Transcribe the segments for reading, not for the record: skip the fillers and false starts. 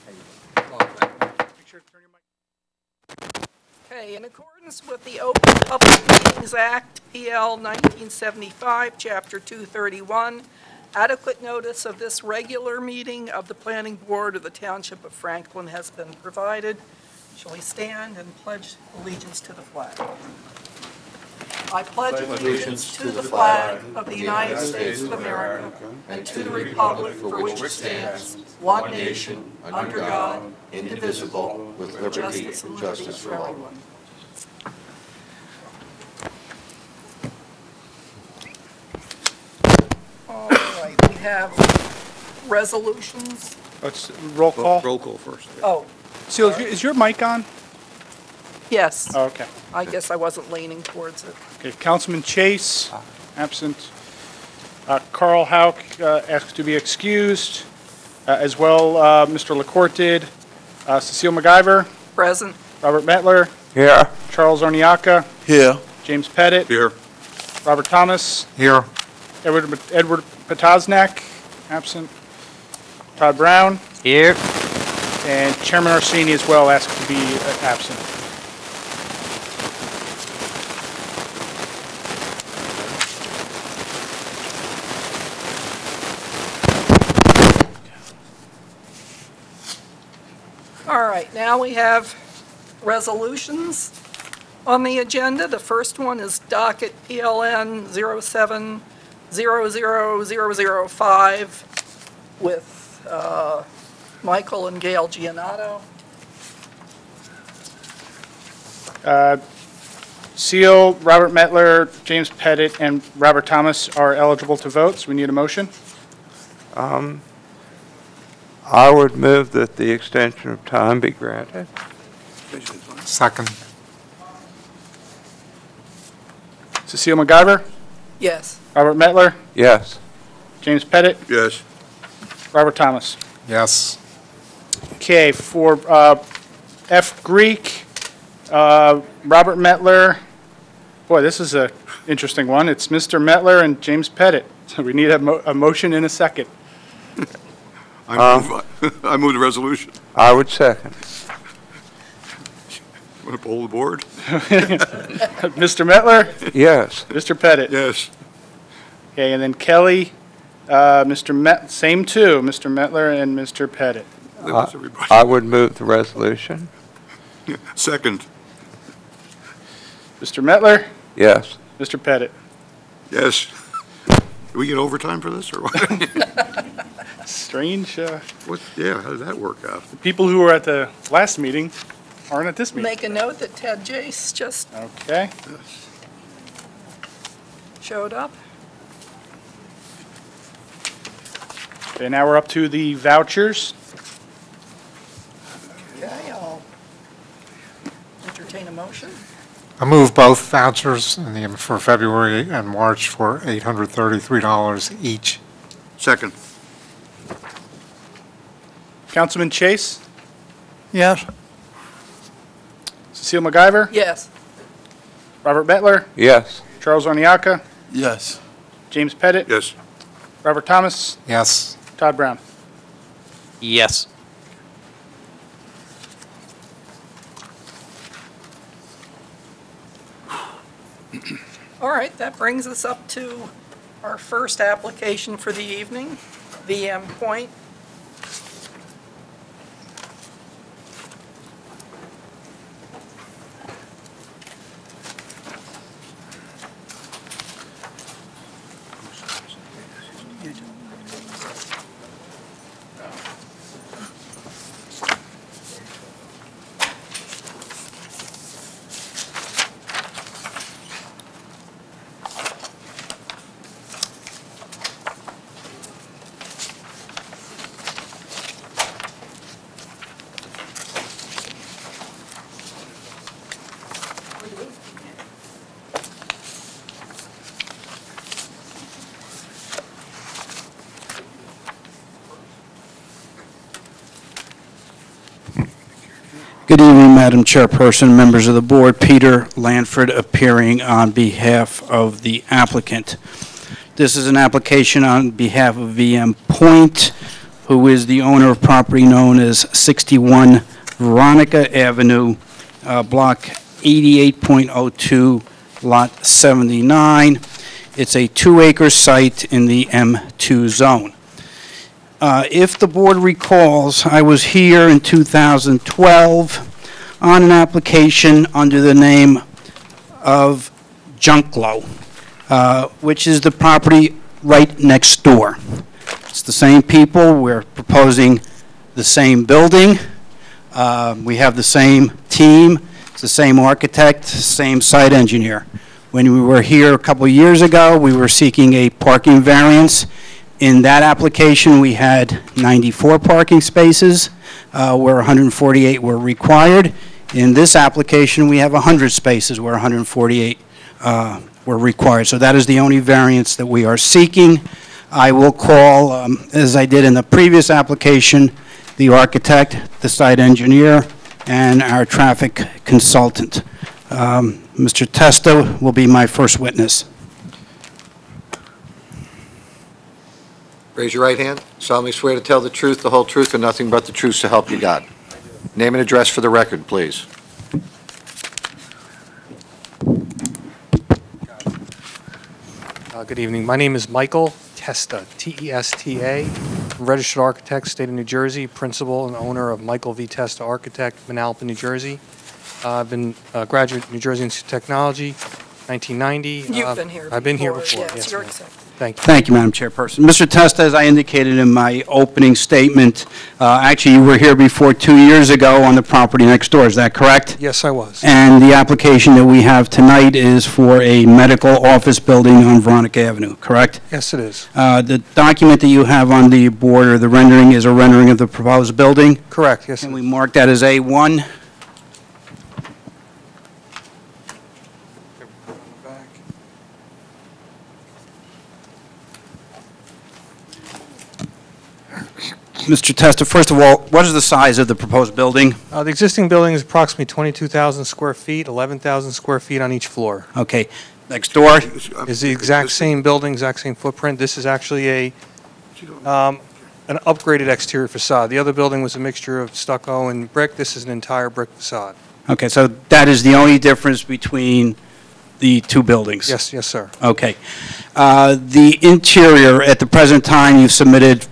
Make sure to turn your mic. Okay, in accordance with the Open Public Meetings Act, PL 1975, Chapter 231, adequate notice of this regular meeting of the Planning Board of the Township of Franklin has been provided. Shall we stand and pledge allegiance to the flag? I pledge allegiance to the flag of the United States of America and to the republic for which it stands, one nation, under God, indivisible, with liberty and justice for all. All right, we have resolutions. Let's roll call. Roll call first. Oh, Seal, is your mic on? yes. Oh, okay. I guess I wasn't leaning towards it. Okay. Councilman Chase, absent. Carl Hauk asked to be excused, as well Mr. LaCourte did. Cecile MacGyver, Present. Robert Mettler, Here. Charles Orniaka, Here. James Pettit, Here. Robert Thomas, Here. Edward Potosnak, absent. Todd Brown, Here. and Chairman Orsini as well asked to be absent. All right, now we have resolutions on the agenda. The first one is docket PLN 07-00005 with Michael and Gail Giannato. Seal, Robert Mettler, James Pettit, and Robert Thomas are eligible to vote, so we need a motion. I would move that the extension of time be granted. Second. Cecile MacGyver, Yes. Robert Mettler, Yes. James Pettit, Yes. Robert Thomas. Yes. Okay, for F. Greek, Robert Mettler, boy, this is an interesting one. It's Mr. Mettler and James Pettit. So we need a motion in a second. I move the resolution. I would second. Want to poll the board? Mr. Mettler, Yes. Mr. Pettit. Yes. Okay, and then Kelly, same two, Mr. Mettler and Mr. Pettit. That was everybody. I would move the resolution. Second. Mr. Mettler, Yes. Mr. Pettit. Yes. Do we get overtime for this or what? Strange, Yeah, how did that work out? the people who were at the last meeting aren't at this meeting. Make a note that Ted Jace just Okay, showed up. okay, now we're up to the vouchers. Okay, I'll entertain a motion. I move both vouchers for February and March for $833 each. Second. Councilman Chase, Yes. Cecile MacGyver, Yes. Robert Mettler, Yes. Charles Orniaka, Yes. James Pettit, Yes. Robert Thomas, Yes. Todd Brown. Yes. All right, that brings us up to our first application for the evening, VM Point. Good evening, Madam Chairperson, members of the board. Peter Lanford appearing on behalf of the applicant. This is an application on behalf of VM Point who is the owner of property known as 61 Veronica Avenue, Block 88.02, Lot 79. It's a 2-acre site in the M2 zone. If the board recalls, I was here in 2012 on an application under the name of Junklo, which is the property right next door. It's the same people. We're proposing the same building. We have the same team. It's the same architect, same site engineer. When we were here a couple of years ago, we were seeking a parking variance. In that application, we had 94 parking spaces, where 148 were required. In this application, we have 100 spaces where 148 were required. So that is the only variance that we are seeking. I will call, as I did in the previous application, the architect, the site engineer, and our traffic consultant. Mr. Testa will be my first witness. Raise your right hand. Solemnly swear to tell the truth, the whole truth, and nothing but the truth, so help you God. Name and address for the record, please. Good evening. My name is Michael Testa, T-E-S-T-A, registered architect, state of New Jersey, principal and owner of Michael V. Testa Architect, Manalapan, New Jersey. I've been a graduate of New Jersey Institute of Technology, 1990. You've been here before. I've been here before. Yes, Yes, you're ma'am. accepted. Thank you. Thank you, Madam Chairperson. Mr. Testa, as I indicated in my opening statement, actually, you were here before 2 years ago on the property next door. Is that correct? Yes, I was. And the application that we have tonight is for a medical office building on Veronica Avenue, correct? Yes, it is. The document that you have on the board, or the rendering, is a rendering of the proposed building, Correct, yes. and we mark that as A1. Mr. Testa, first of all, what is the size of the proposed building? The existing building is approximately 22,000 square feet, 11,000 square feet on each floor. Okay, next door? Is the exact same building, exact same footprint. This is actually an upgraded exterior facade. The other building was a mixture of stucco and brick. This is an entire brick facade. Okay, so that is the only difference between the two buildings? Yes, yes, sir. Okay. The interior, at the present time, you've submitted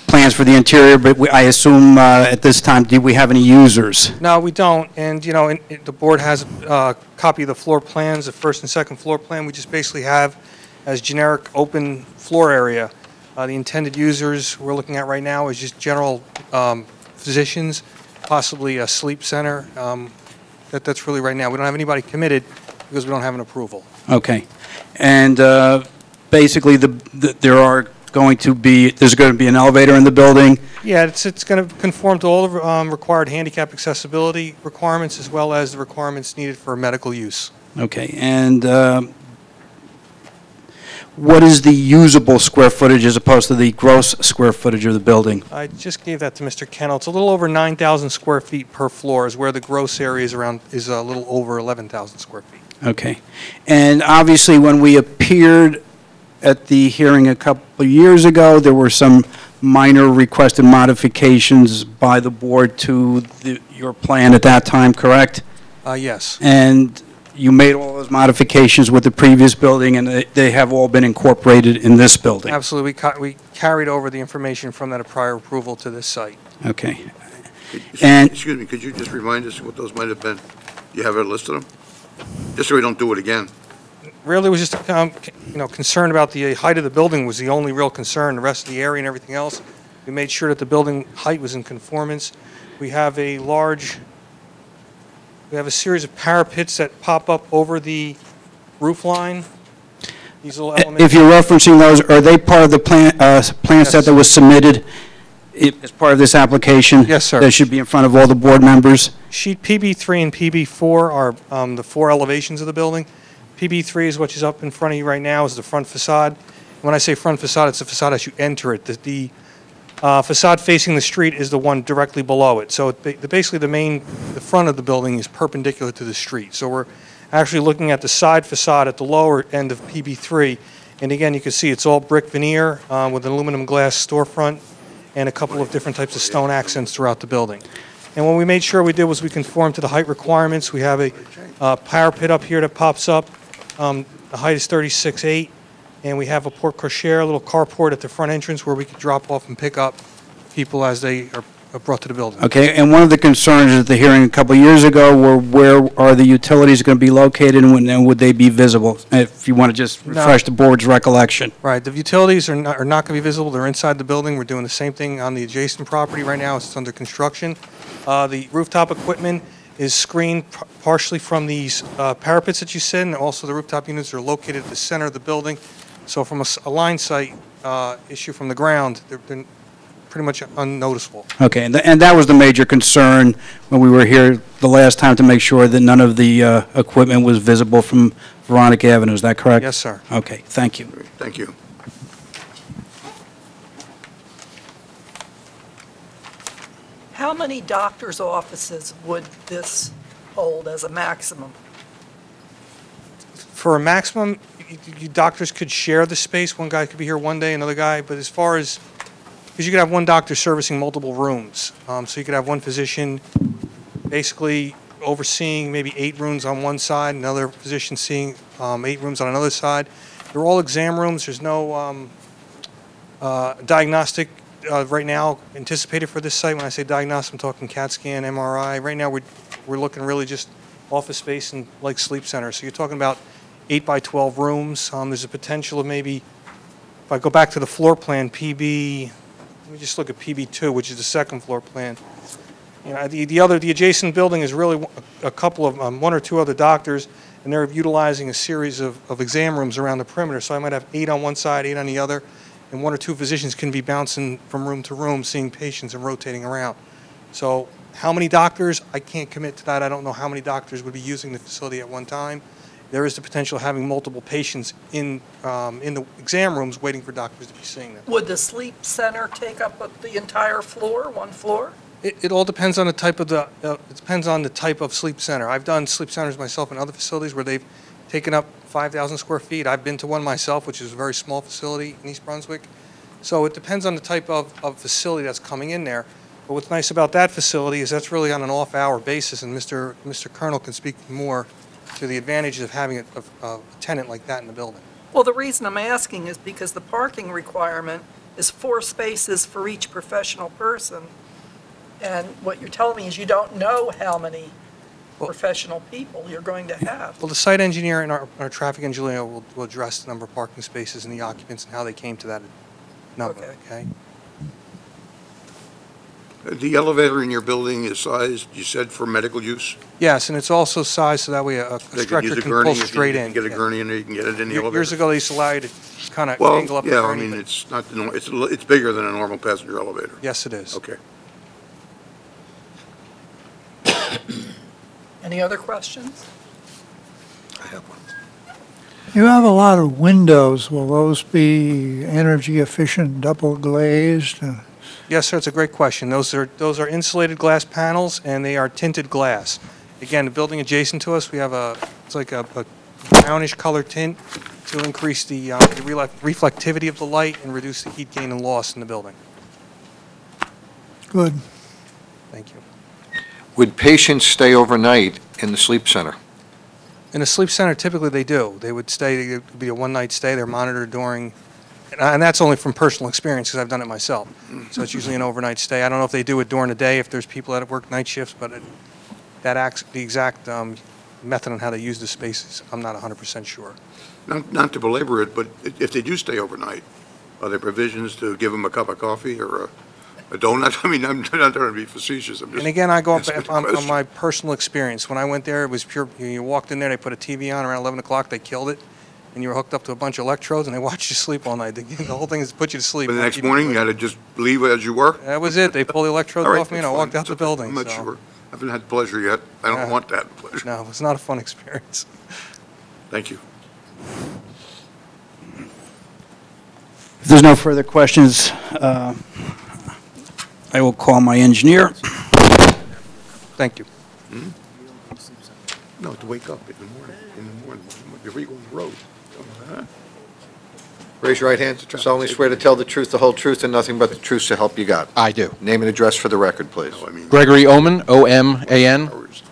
plans for the interior, but I assume at this time, do we have any users? No, we don't, and, you know, the board has a copy of the floor plans, the first and second floor plan. We just basically have as generic open floor area. The intended users we're looking at right now is just general physicians, possibly a sleep center. That's really right now. We don't have anybody committed because we don't have an approval. Okay. And basically, there's going to be an elevator in the building? Yeah, it's going to conform to all the required handicap accessibility requirements as well as the requirements needed for medical use. Okay. And what is the usable square footage as opposed to the gross square footage of the building? I just gave that to Mr. Kennel. It's a little over 9,000 square feet per floor, is where the gross area is a little over 11,000 square feet. Okay. And obviously, when we appeared at the hearing a couple of years ago, there were some minor requested modifications by the board to your plan at that time, correct? Yes. And you made all those modifications with the previous building, and they have all been incorporated in this building? Absolutely. We carried over the information from that prior approval to this site. Okay. And- Excuse me, could you just remind us what those might have been? You have a list of them? Just so we don't do it again. Really was just, concerned about the height of the building was the only real concern. The rest of the area and everything else, we made sure that the building height was in conformance. We have a series of parapets that pop up over the roof line. These little elements. If you're referencing those, are they part of the plan set that was submitted as part of this application? Yes, sir. That should be in front of all the board members? Sheet PB3 and PB4 are the four elevations of the building. PB3 is what is up in front of you right now, is the front facade. When I say front facade, it's the facade as you enter it. The facade facing the street is the one directly below it. So basically the front of the building is perpendicular to the street. So we're actually looking at the side facade at the lower end of PB3 And again, you can see it's all brick veneer with an aluminum glass storefront and a couple of different types of stone accents throughout the building. And what we made sure we did was we conformed to the height requirements. We have a parapet up here that pops up. The height is 36.8, and we have a porte cochere, a little carport at the front entrance where we could drop off and pick up people as they are brought to the building. Okay, and one of the concerns at the hearing a couple of years ago were where are the utilities going to be located and would they be visible? If you want to just refresh the board's recollection. Right, the utilities are not going to be visible. They're inside the building. We're doing the same thing on the adjacent property right now. It's under construction. The rooftop equipment is screened partially from these parapets that you said, and also the rooftop units are located at the center of the building. So from a line sight issue from the ground, they're pretty much unnoticeable. Okay, and that was the major concern when we were here the last time, to make sure that none of the equipment was visible from Veronica Avenue. Is that correct? Yes, sir. Okay, thank you. Thank you. How many doctor's offices would this hold as a maximum? For a maximum, you doctors could share the space. One guy could be here one day, another guy, but as far as, because you could have one doctor servicing multiple rooms. So you could have one physician basically overseeing maybe 8 rooms on one side, another physician seeing 8 rooms on another side. They're all exam rooms. There's no diagnostic right now anticipated for this site. When I say diagnostic, I'm talking CAT scan, MRI. Right now we're looking really just office space and like sleep center. So you're talking about 8 by 12 rooms. There's a potential of maybe, if I go back to the floor plan, PB, let me just look at PB2, which is the second floor plan. You know, the adjacent building is really a couple of, 1 or 2 other doctors, and they're utilizing a series of exam rooms around the perimeter. So I might have 8 on one side, 8 on the other, and 1 or 2 physicians can be bouncing from room to room, seeing patients and rotating around. So how many doctors? I can't commit to that. I don't know how many doctors would be using the facility at one time. There is the potential of having multiple patients in the exam rooms waiting for doctors to be seeing them. Would the sleep center take up the entire floor, one floor? It all depends on the type of it depends on the type of sleep center. I've done sleep centers myself in other facilities where they've taken up 5,000 square feet. I've been to one myself, which is a very small facility in East Brunswick. So it depends on the type of facility that's coming in there. But what's nice about that facility is that's really on an off-hour basis, and Mr. Colonel can speak more to the advantages of having a tenant like that in the building. Well, the reason I'm asking is because the parking requirement is 4 spaces for each professional person. And what you're telling me is you don't know how many professional people you're going to have. Well, the site engineer and our traffic engineer will address the number of parking spaces and the occupants and how they came to that number, okay? The elevator in your building is sized, you said, for medical use? Yes, and it's also sized so that way a They stretcher use a can gurney. pull If you straight can in. get a Yeah. gurney in there, you can get it in the elevator? Years ago, they used to allow you to kind of Well, angle up the yeah, I gurney. mean, but- it's not, it's bigger than a normal passenger elevator. Yes, it is. Okay. Any other questions? I have one. You have a lot of windows. Will those be energy efficient, double glazed? Yes, sir, it's a great question. Those are insulated glass panels, and they are tinted glass. Again, the building adjacent to us, we have it's like a brownish color tint to increase the reflectivity of the light and reduce the heat gain and loss in the building. Good. Thank you. Would patients stay overnight in the sleep center? In a sleep center, typically they do. They would stay, it would be a one-night stay. They're monitored during, and that's only from personal experience because I've done it myself. So it's usually an overnight stay. I don't know if they do it during the day if there's people that work night shifts, but the exact method on how they use the spaces, I'm not 100% sure. Not to belabor it, but if they do stay overnight, are there provisions to give them a cup of coffee or a donut? I mean, I'm not trying to be facetious. I'm just And again, I go up asking the on question. my personal experience. When I went there, it was pure, you walked in there, they put a TV on around 11 o'clock, they killed it, and you were hooked up to a bunch of electrodes, and they watched you sleep all night. The whole thing is to put you to sleep. But the not next keep you morning, you awake. had to just leave as you were? That was it. They pulled the electrodes All right, off me, and I that's walked fine. out the It's okay. building. I'm not so- sure. I haven't had the pleasure yet. I don't Yeah. want that pleasure. No, it was not a fun experience. Thank you. If there's no further questions, I will call my engineer. Thank you. No, to wake up in the morning, before you go on the road. Raise your right hand. Solemnly swear to tell the truth, the whole truth, and nothing but the truth to help you God. I do. Name and address for the record, please. No, I mean, Gregory Oman, O-M-A-N, hours.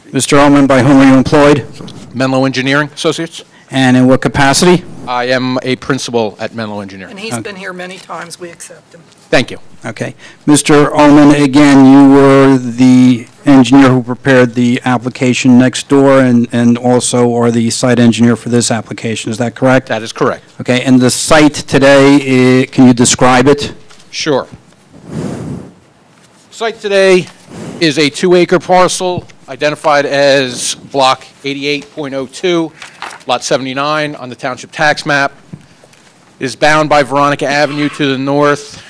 Mr. Ullman, by whom are you employed? Menlo Engineering Associates. And in what capacity? I am a principal at Menlo Engineering. And he's been here many times. We accept him. Thank you. Okay. Mr. Ullman, again, you were the engineer who prepared the application next door and also are the site engineer for this application. Is that correct? That is correct. Okay. And the site today, can you describe it? Sure. Site today is a 2-acre parcel identified as Block 88.02, Lot 79 on the Township tax map. It is bound by Veronica Avenue to the north,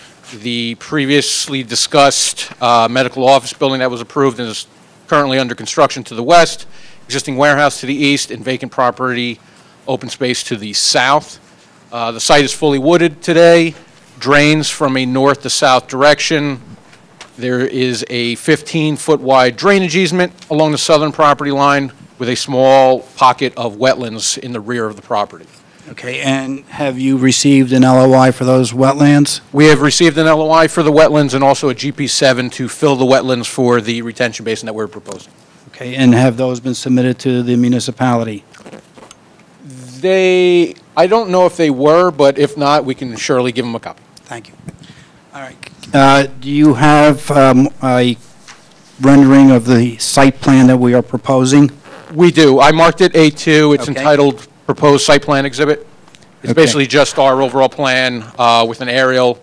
the previously discussed medical office building that was approved and is currently under construction to the west, existing warehouse to the east, and vacant property, open space to the south. The site is fully wooded today, drains from a north to south direction. There is a 15-foot wide drainage easement along the southern property line with a small pocket of wetlands in the rear of the property. Okay. And have you received an LOI for those wetlands? We have received an LOI for the wetlands and also a GP7 to fill the wetlands for the retention basin that we're proposing. Okay. And have those been submitted to the municipality? I don't know if they were, but if not, we can surely give them a copy. Thank you. All right. Do you have a rendering of the site plan that we are proposing? We do. I marked it A2. It's Okay. entitled Proposed Site Plan Exhibit. It's Okay. basically just our overall plan with an aerial,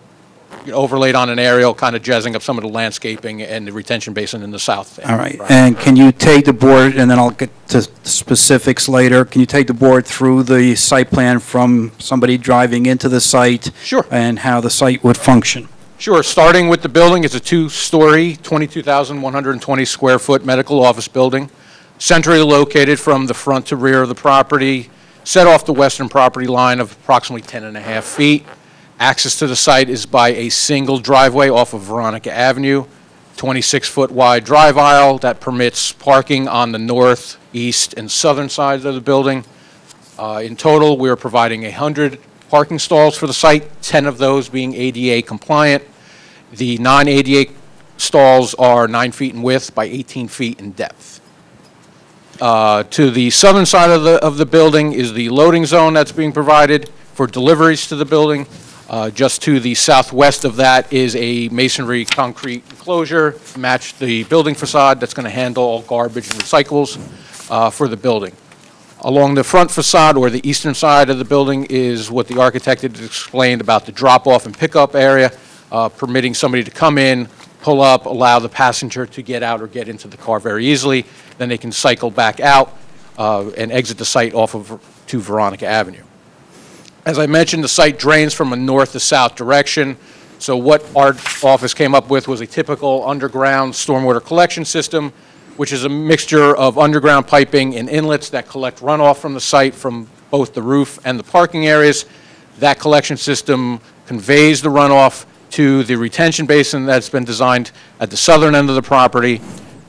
overlaid on an aerial, kind of jazzing up some of the landscaping and the retention basin in the south. All right. And can you take the board, and then I'll get to specifics later, can you take the board through the site plan from somebody driving into the site? Sure. And how the site would function? Sure. Starting with the building, it's a 2-story, 22,120 square foot medical office building, centrally located from the front to rear of the property, set off the western property line of approximately 10.5 feet. Access to the site is by a single driveway off of Veronica Avenue, 26-foot wide drive aisle that permits parking on the north, east, and southern sides of the building. In total, we are providing 100 parking stalls for the site, 10 of those being ADA compliant. The non-ADA stalls are 9 feet in width by 18 feet in depth. To the southern side of the building is the loading zone that's being provided for deliveries to the building. Just to the southwest of that is a masonry concrete enclosure, match the building facade that's going to handle all garbage and recyclables for the building. Along the front facade, or the eastern side of the building, is what the architect had explained about the drop-off and pickup area, permitting somebody to come in, pull up, allow the passenger to get out or get into the car very easily. Then they can cycle back out and exit the site off of to Veronica Avenue. As I mentioned, the site drains from a north to south direction. So what our office came up with was a typical underground stormwater collection system, which is a mixture of underground piping and inlets that collect runoff from the site from both the roof and the parking areas. That collection system conveys the runoff to the retention basin that's been designed at the southern end of the property.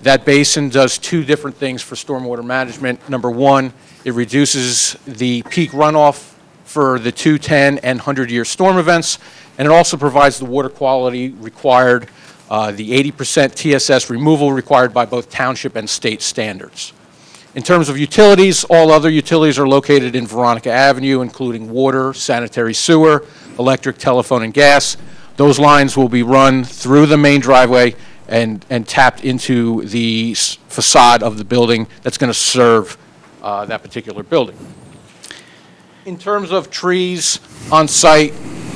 That basin does 2 different things for stormwater management. Number 1, it reduces the peak runoff for the 210 and 100-year storm events, and it also provides the water quality required, the 80% TSS removal required by both township and state standards. In terms of utilities, all other utilities are located in Veronica Avenue, including water, sanitary sewer, electric, telephone, and gas. Those lines will be run through the main driveway and tapped into the facade of the building that's going to serve that particular building. In terms of trees on site,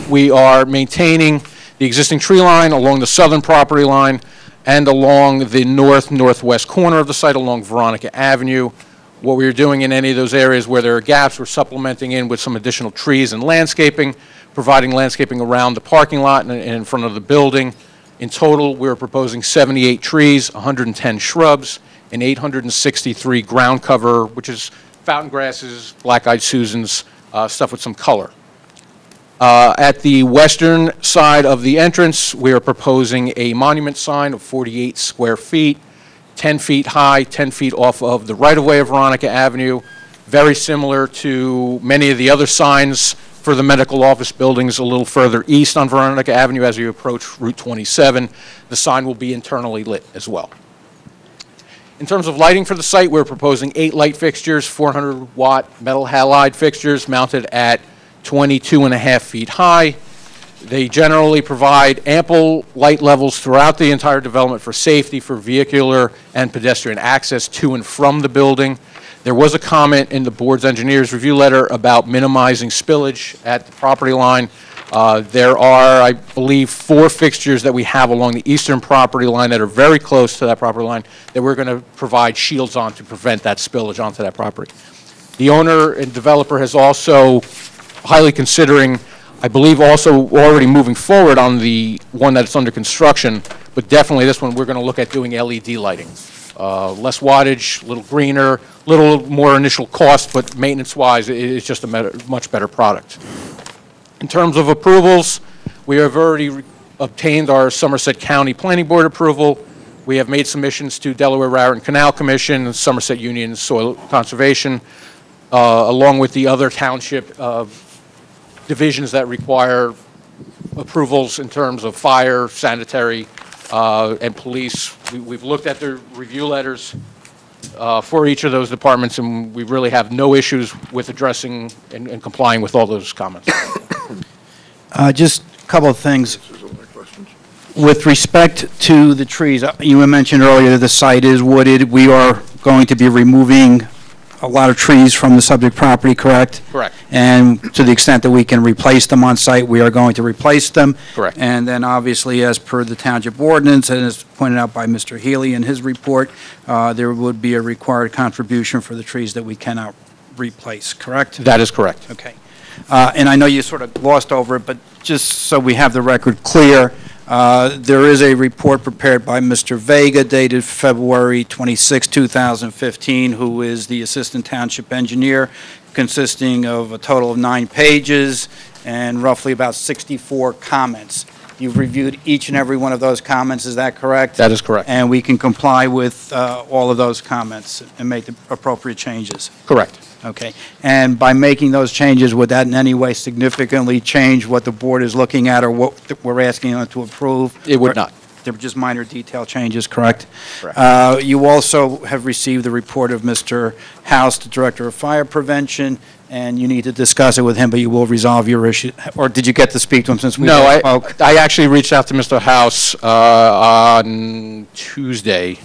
we are maintaining the existing tree line along the southern property line and along the northwest corner of the site along Veronica Avenue. What we are doing in any of those areas where there are gaps, we're supplementing in with some additional trees and landscaping, providing landscaping around the parking lot and in front of the building. In total, we're proposing 78 trees, 110 shrubs, and 863 ground cover, which is fountain grasses, black-eyed Susans, stuff with some color. At the western side of the entrance, we are proposing a monument sign of 48 square feet, 10 feet high, 10 feet off of the right-of-way of Veronica Avenue, very similar to many of the other signs for the medical office buildings a little further east on Veronica Avenue as you approach Route 27. The sign will be internally lit as well. In terms of lighting for the site, we're proposing 8 light fixtures, 400-watt metal halide fixtures mounted at 22.5 feet high. They generally provide ample light levels throughout the entire development for safety for vehicular and pedestrian access to and from the building. There was a comment in the board's engineer's review letter about minimizing spillage at the property line. There are, I believe, 4 fixtures that we have along the eastern property line that are very close to that property line that we're going to provide shields on to prevent that spillage onto that property. The owner and developer has also highly considering, I believe also already moving forward on the one that's under construction, but definitely this one we're going to look at doing LED lighting. Less wattage, a little greener, a little more initial cost, but maintenance-wise, it's just a much better product. In terms of approvals, we have already obtained our Somerset County Planning Board approval. We have made submissions to Delaware Raritan Canal Commission, Somerset Union Soil Conservation, along with the other township divisions that require approvals in terms of fire, sanitary, and police. We've looked at their review letters for each of those departments, and we really have no issues with addressing and complying with all those comments. Just a couple of things. With respect to the trees, you mentioned earlier the site is wooded. We are going to be removing a lot of trees from the subject property, correct? Correct. And to the extent that we can replace them on site, we are going to replace them. Correct. And then obviously, as per the township ordinance, and as pointed out by Mr. Healy in his report, there would be a required contribution for the trees that we cannot replace, correct? That is correct. Okay. And I know you sort of glossed over it, but just so we have the record clear, there is a report prepared by Mr. Vega dated February 26, 2015, who is the Assistant Township Engineer, consisting of a total of 9 pages and roughly about 64 comments. You've reviewed each and every one of those comments, is that correct? That is correct. And we can comply with all of those comments and make the appropriate changes? Correct. Okay. And by making those changes, would that in any way significantly change what the board is looking at or what we're asking them to approve? It would not. They're just minor detail changes, correct? Correct. You also have received the report of Mr. House, the Director of Fire Prevention, and you need to discuss it with him, but you will resolve your issue. Or did you get to speak to him since we No, spoke? I actually reached out to Mr. House on Tuesday.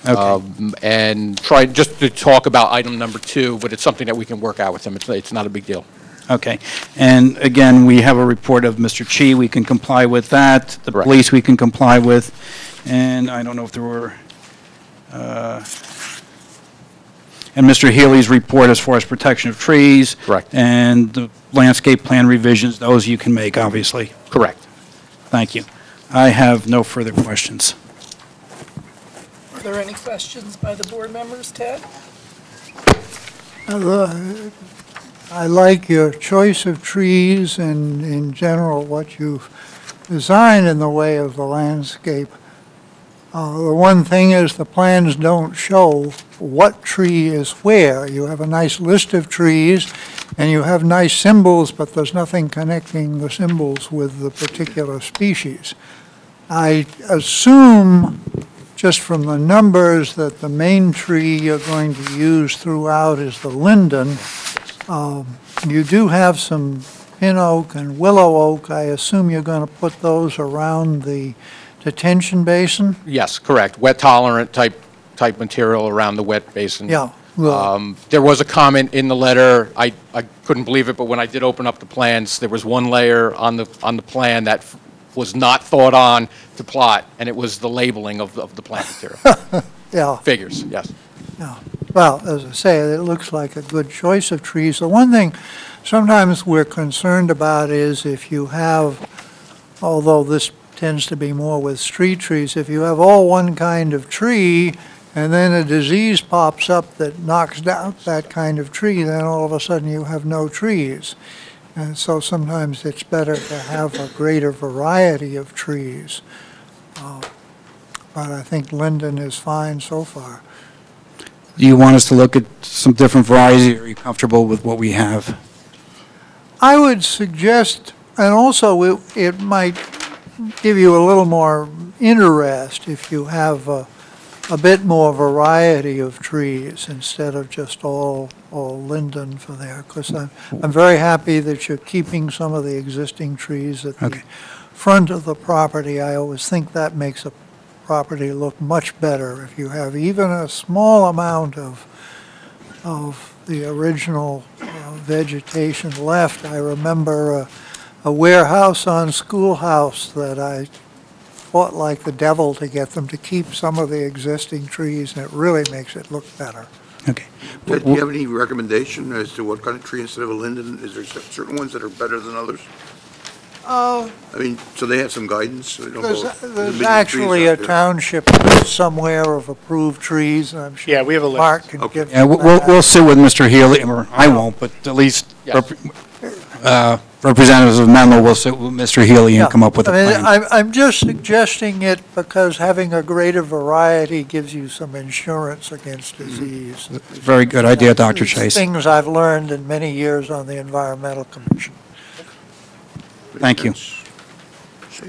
Okay. And tried just to talk about item number 2, but it's something that we can work out with him. It's not a big deal. Okay. And again, we have a report of Mr. Chi. We can comply with that. The Correct. police we can comply with. And I don't know if there were, and Mr. Healy's report as far as protection of trees. Correct. And the landscape plan revisions, those you can make, obviously. Correct. Thank you. I have no further questions. Are there any questions by the board members, Ted? I like your choice of trees and in general what you've designed in the way of the landscape. The one thing is the plans don't show what tree is where. You have a nice list of trees and you have nice symbols, but there's nothing connecting the symbols with the particular species. I assume, just from the numbers, that the main tree you're going to use throughout is the linden. You do have some pin oak and willow oak. I assume you're going to put those around the detention basin? Yes, correct. Wet tolerant type material around the wet basin. Yeah. Well, There was a comment in the letter. I couldn't believe it, but when I did open up the plans, there was one layer on the plan that was not thought on to plot, and it was the labeling of the plant material. yeah. Figures, yes. Yeah. Well, as I say, it looks like a good choice of trees. The one thing sometimes we're concerned about is if you have, although this tends to be more with street trees, if you have all one kind of tree and then a disease pops up that knocks down that kind of tree, then all of a sudden you have no trees. And so sometimes it's better to have a greater variety of trees. But I think linden is fine so far. Do you want us to look at some different varieties, or are you comfortable with what we have? I would suggest, and also it might give you a little more interest if you have a bit more variety of trees instead of just all linden for there, because I'm very happy that you're keeping some of the existing trees at the front of the property. I always think that makes a property look much better if you have even a small amount of the original vegetation left. I remember a warehouse on Schoolhouse that I fought like the devil to get them to keep some of the existing trees, and it really makes it look better. Okay. Do you have any recommendation as to what kind of tree instead of a linden? Is there certain ones that are better than others? I mean, so they have some guidance? So they don't go- There's big actually trees a out there. township somewhere of approved trees, and I'm sure. Yeah, we have a list. Mark can Okay. give. Yeah, you we'll that. we'll sit with Mr. Healy, or I won't, but at least Yes. representatives of Menlo will sit with Mr. Healy and Yeah. come up with a I mean, plan. I'm just suggesting it because having a greater variety gives you some insurance against disease. Very good idea, Dr. It's Chase. Things I've learned in many years on the Environmental Commission. Thank you.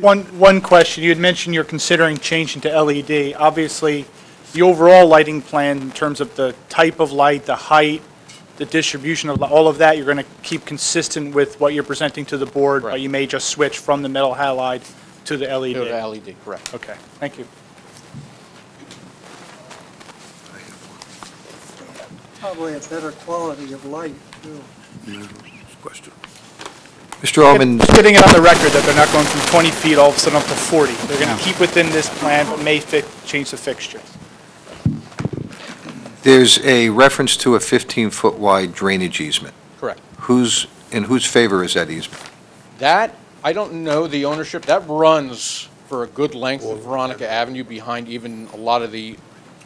One question, you had mentioned you're considering changing to LED. Obviously, the overall lighting plan in terms of the type of light, the height, the distribution of all of that, you're going to keep consistent with what you're presenting to the board, but Right. you may just switch from the metal halide to the LED. To the LED, correct. Okay, thank you. Probably a better quality of light, too. No, question. Mr. Ullman, Just getting it on the record that they're not going from 20 feet all of a sudden up to 40. They're going No. to keep within this plan, but may change the fixture. there's a reference to a 15-foot wide drainage easement. Correct. In whose favor is that easement? That, I don't know the ownership, that runs for a good length of Veronica Avenue behind even a lot of the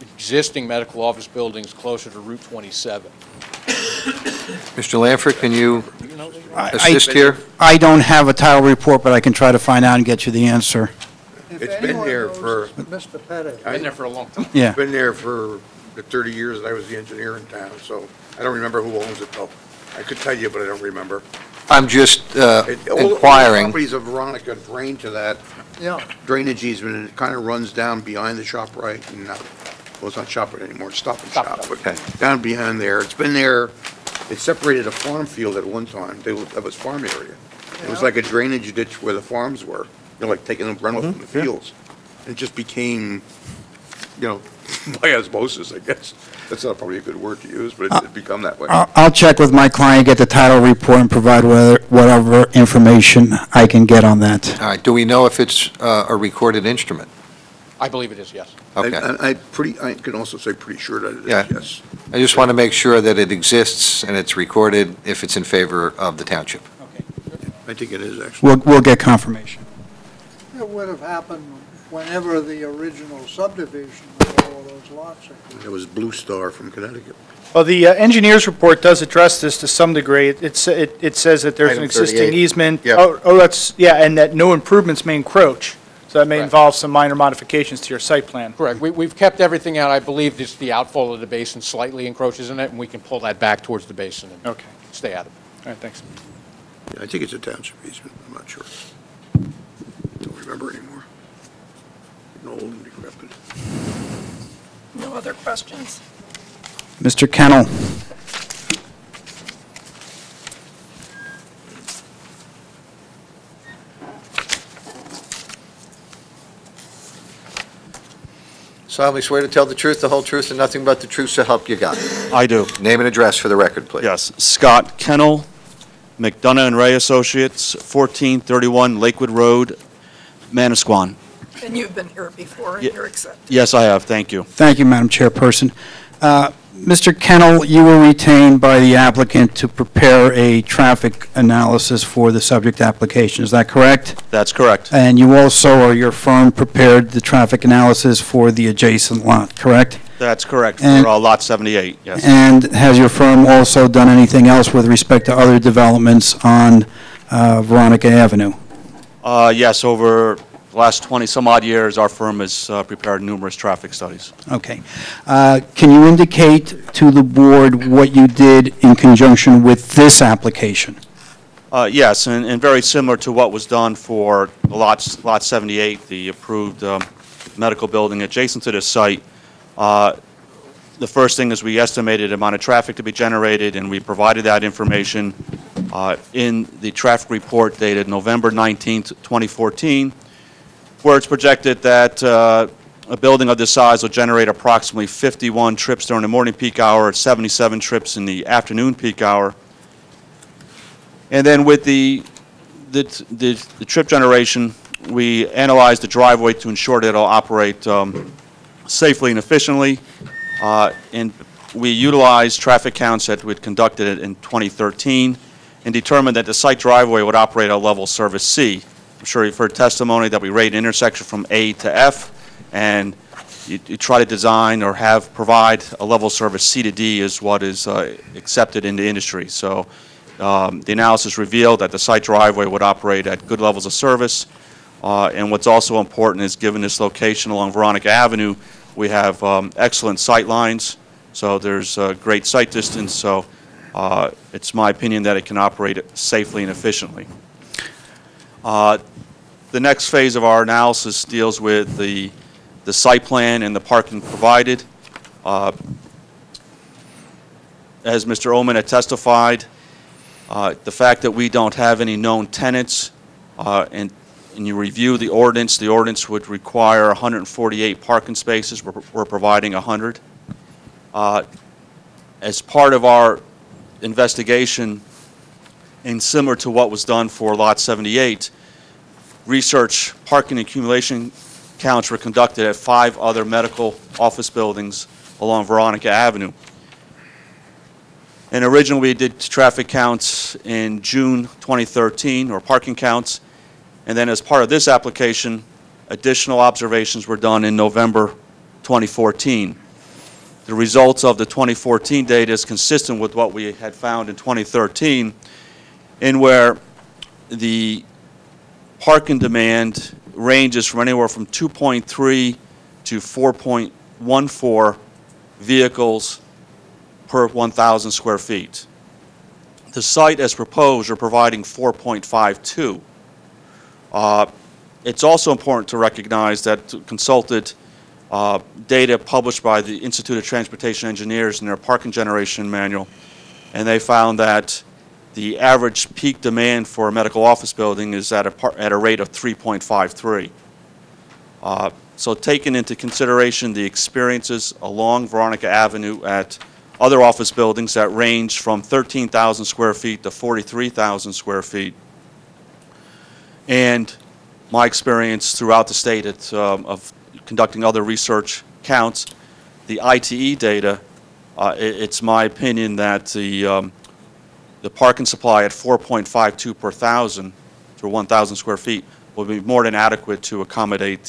existing medical office buildings closer to Route 27. Mr. Lanford, can you I- assist here? I don't have a title report, but I can try to find out and get you the answer. If It's been anyone there knows for- Mr. Pettit. Been there for a long time. Yeah. Been there for the 30 years that I was the engineer in town, so I don't remember who owns it, though. I could tell you, but I don't remember. I'm just All the inquiring. properties of Veronica drain to that Yeah. drainage easement, and it kind of runs down behind the ShopRite, and now, well, it's not ShopRite anymore, it's Stop and Shop, but Okay. down behind there. It's been there, it separated a farm field at one time. That was farm area. It was Yeah. like a drainage ditch where the farms were, like taking the runoff from the fields. It just became, by osmosis, I guess. That's not probably a good word to use, but it's become that way. I'll check with my client, get the title report, and provide whatever information I can get on that. All right, do we know if it's a recorded instrument? I believe it is, yes. Okay. I can also say pretty sure that it is, Yeah. yes. I just want to make sure that it exists and it's recorded if it's in favor of the township. I think it is, actually. We'll get confirmation. It would have happened whenever the original subdivision of all those lots are. It was Blue Star from Connecticut. Well, the engineer's report does address this to some degree. It says that there's an Item existing 38. easement. Yep. And that no improvements may encroach. So that may Correct. involve some minor modifications to your site plan. Correct. We've kept everything out. I believe just the outfall of the basin slightly encroaches in it, and we can pull that back towards the basin and Okay, stay out of it. all right, thanks. Yeah, I think it's a township easement, I'm not sure. Don't remember anymore. Old and decrepit. No other questions? Mr. Kennel? Solemnly swear to tell the truth, the whole truth, and nothing but the truth, so help you God. I do. Name and address for the record, please. Yes. Scott Kennel, McDonough and Ray Associates, 1431 Lakewood Road, Manasquan. And you've been here before, and Ye- you're accepted. Yes, I have. Thank you. Thank you, Madam Chairperson. Mr. Kennel, you were retained by the applicant to prepare a traffic analysis for the subject application, is that correct? That's correct. And you also, or your firm, prepared the traffic analysis for the adjacent lot, correct? That's correct, And- for Lot 78, yes. And has your firm also done anything else with respect to other developments on Veronica Avenue? Yes, over the last 20-some-odd years, our firm has prepared numerous traffic studies. Okay. Can you indicate to the board what you did in conjunction with this application? Yes, and very similar to what was done for Lot 78, the approved medical building adjacent to this site. The first thing is we estimated the amount of traffic to be generated, and we provided that information in the traffic report dated November 19th, 2014, where it's projected that a building of this size will generate approximately 51 trips during the morning peak hour, 77 trips in the afternoon peak hour. And then with the trip generation, we analyzed the driveway to ensure that it'll operate safely and efficiently. And we utilized traffic counts that we'd conducted in 2013 and determined that the site driveway would operate at a level service C. I'm sure you've heard testimony that we rate an intersection from A to F, and you try to design or provide a level service C to D is what is accepted in the industry. So the analysis revealed that the site driveway would operate at good levels of service. And what's also important is, given this location along Veronica Avenue, we have excellent sight lines, so there's great sight distance. So it's my opinion that it can operate safely and efficiently. The next phase of our analysis deals with the site plan and the parking provided. As Mr. Ullman had testified, the fact that we don't have any known tenants, and you review the ordinance would require 148 parking spaces. We're providing 100. As part of our investigation, and similar to what was done for Lot 78, research parking accumulation counts were conducted at 5 other medical office buildings along Veronica Avenue. And originally we did traffic counts in June 2013, or parking counts, and then as part of this application, additional observations were done in November 2014. The results of the 2014 data is consistent with what we had found in 2013, in where the parking demand ranges from anywhere from 2.3 to 4.14 vehicles per 1,000 square feet. The site as proposed are providing 4.52. It's also important to recognize that consulted data published by the Institute of Transportation Engineers in their parking generation manual, and they found that the average peak demand for a medical office building is at a rate of 3.53. So taking into consideration the experiences along Veronica Avenue at other office buildings that range from 13,000 square feet to 43,000 square feet, and my experience throughout the state of conducting other research counts, the ITE data, it's my opinion that the parking supply at 4.52 per thousand for 1,000 square feet will be more than adequate to accommodate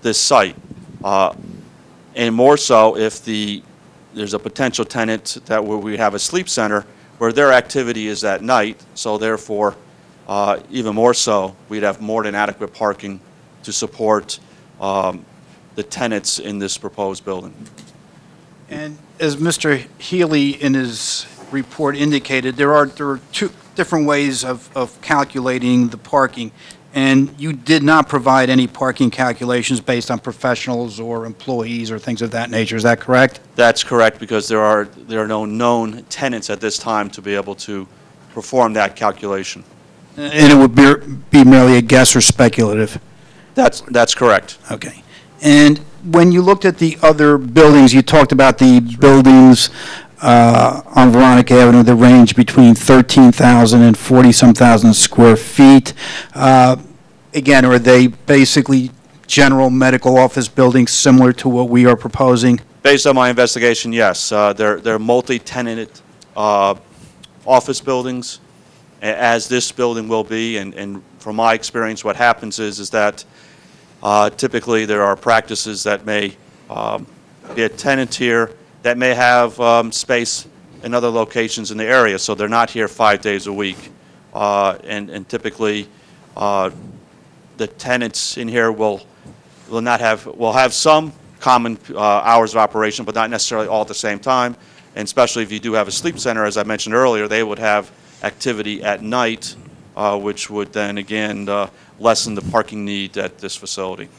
this site. And more so if there's a potential tenant that where we have a sleep center where their activity is at night, so therefore even more so, we'd have more than adequate parking to support the tenants in this proposed building. And as Mr. Healy in his report indicated, there are 2 different ways of calculating the parking, and you did not provide any parking calculations based on professionals or employees or things of that nature. Is that correct? That's correct, because there are no known tenants at this time to be able to perform that calculation. And it would be merely a guess or speculative? That's correct. Okay. And when you looked at the other buildings, you talked about the buildings on Veronica Avenue that range between 13,000 and 40-some thousand square feet. Again, are they basically general medical office buildings similar to what we are proposing? Based on my investigation, yes. They're multi-tenanted office buildings, as this building will be. And from my experience, what happens is that typically there are practices that may be a tenant here that may have space in other locations in the area, so they're not here 5 days a week. And typically, the tenants in here will have some common hours of operation, but not necessarily all at the same time. And especially if you do have a sleep center, as I mentioned earlier, they would have activity at night, which would then again lessen the parking need at this facility.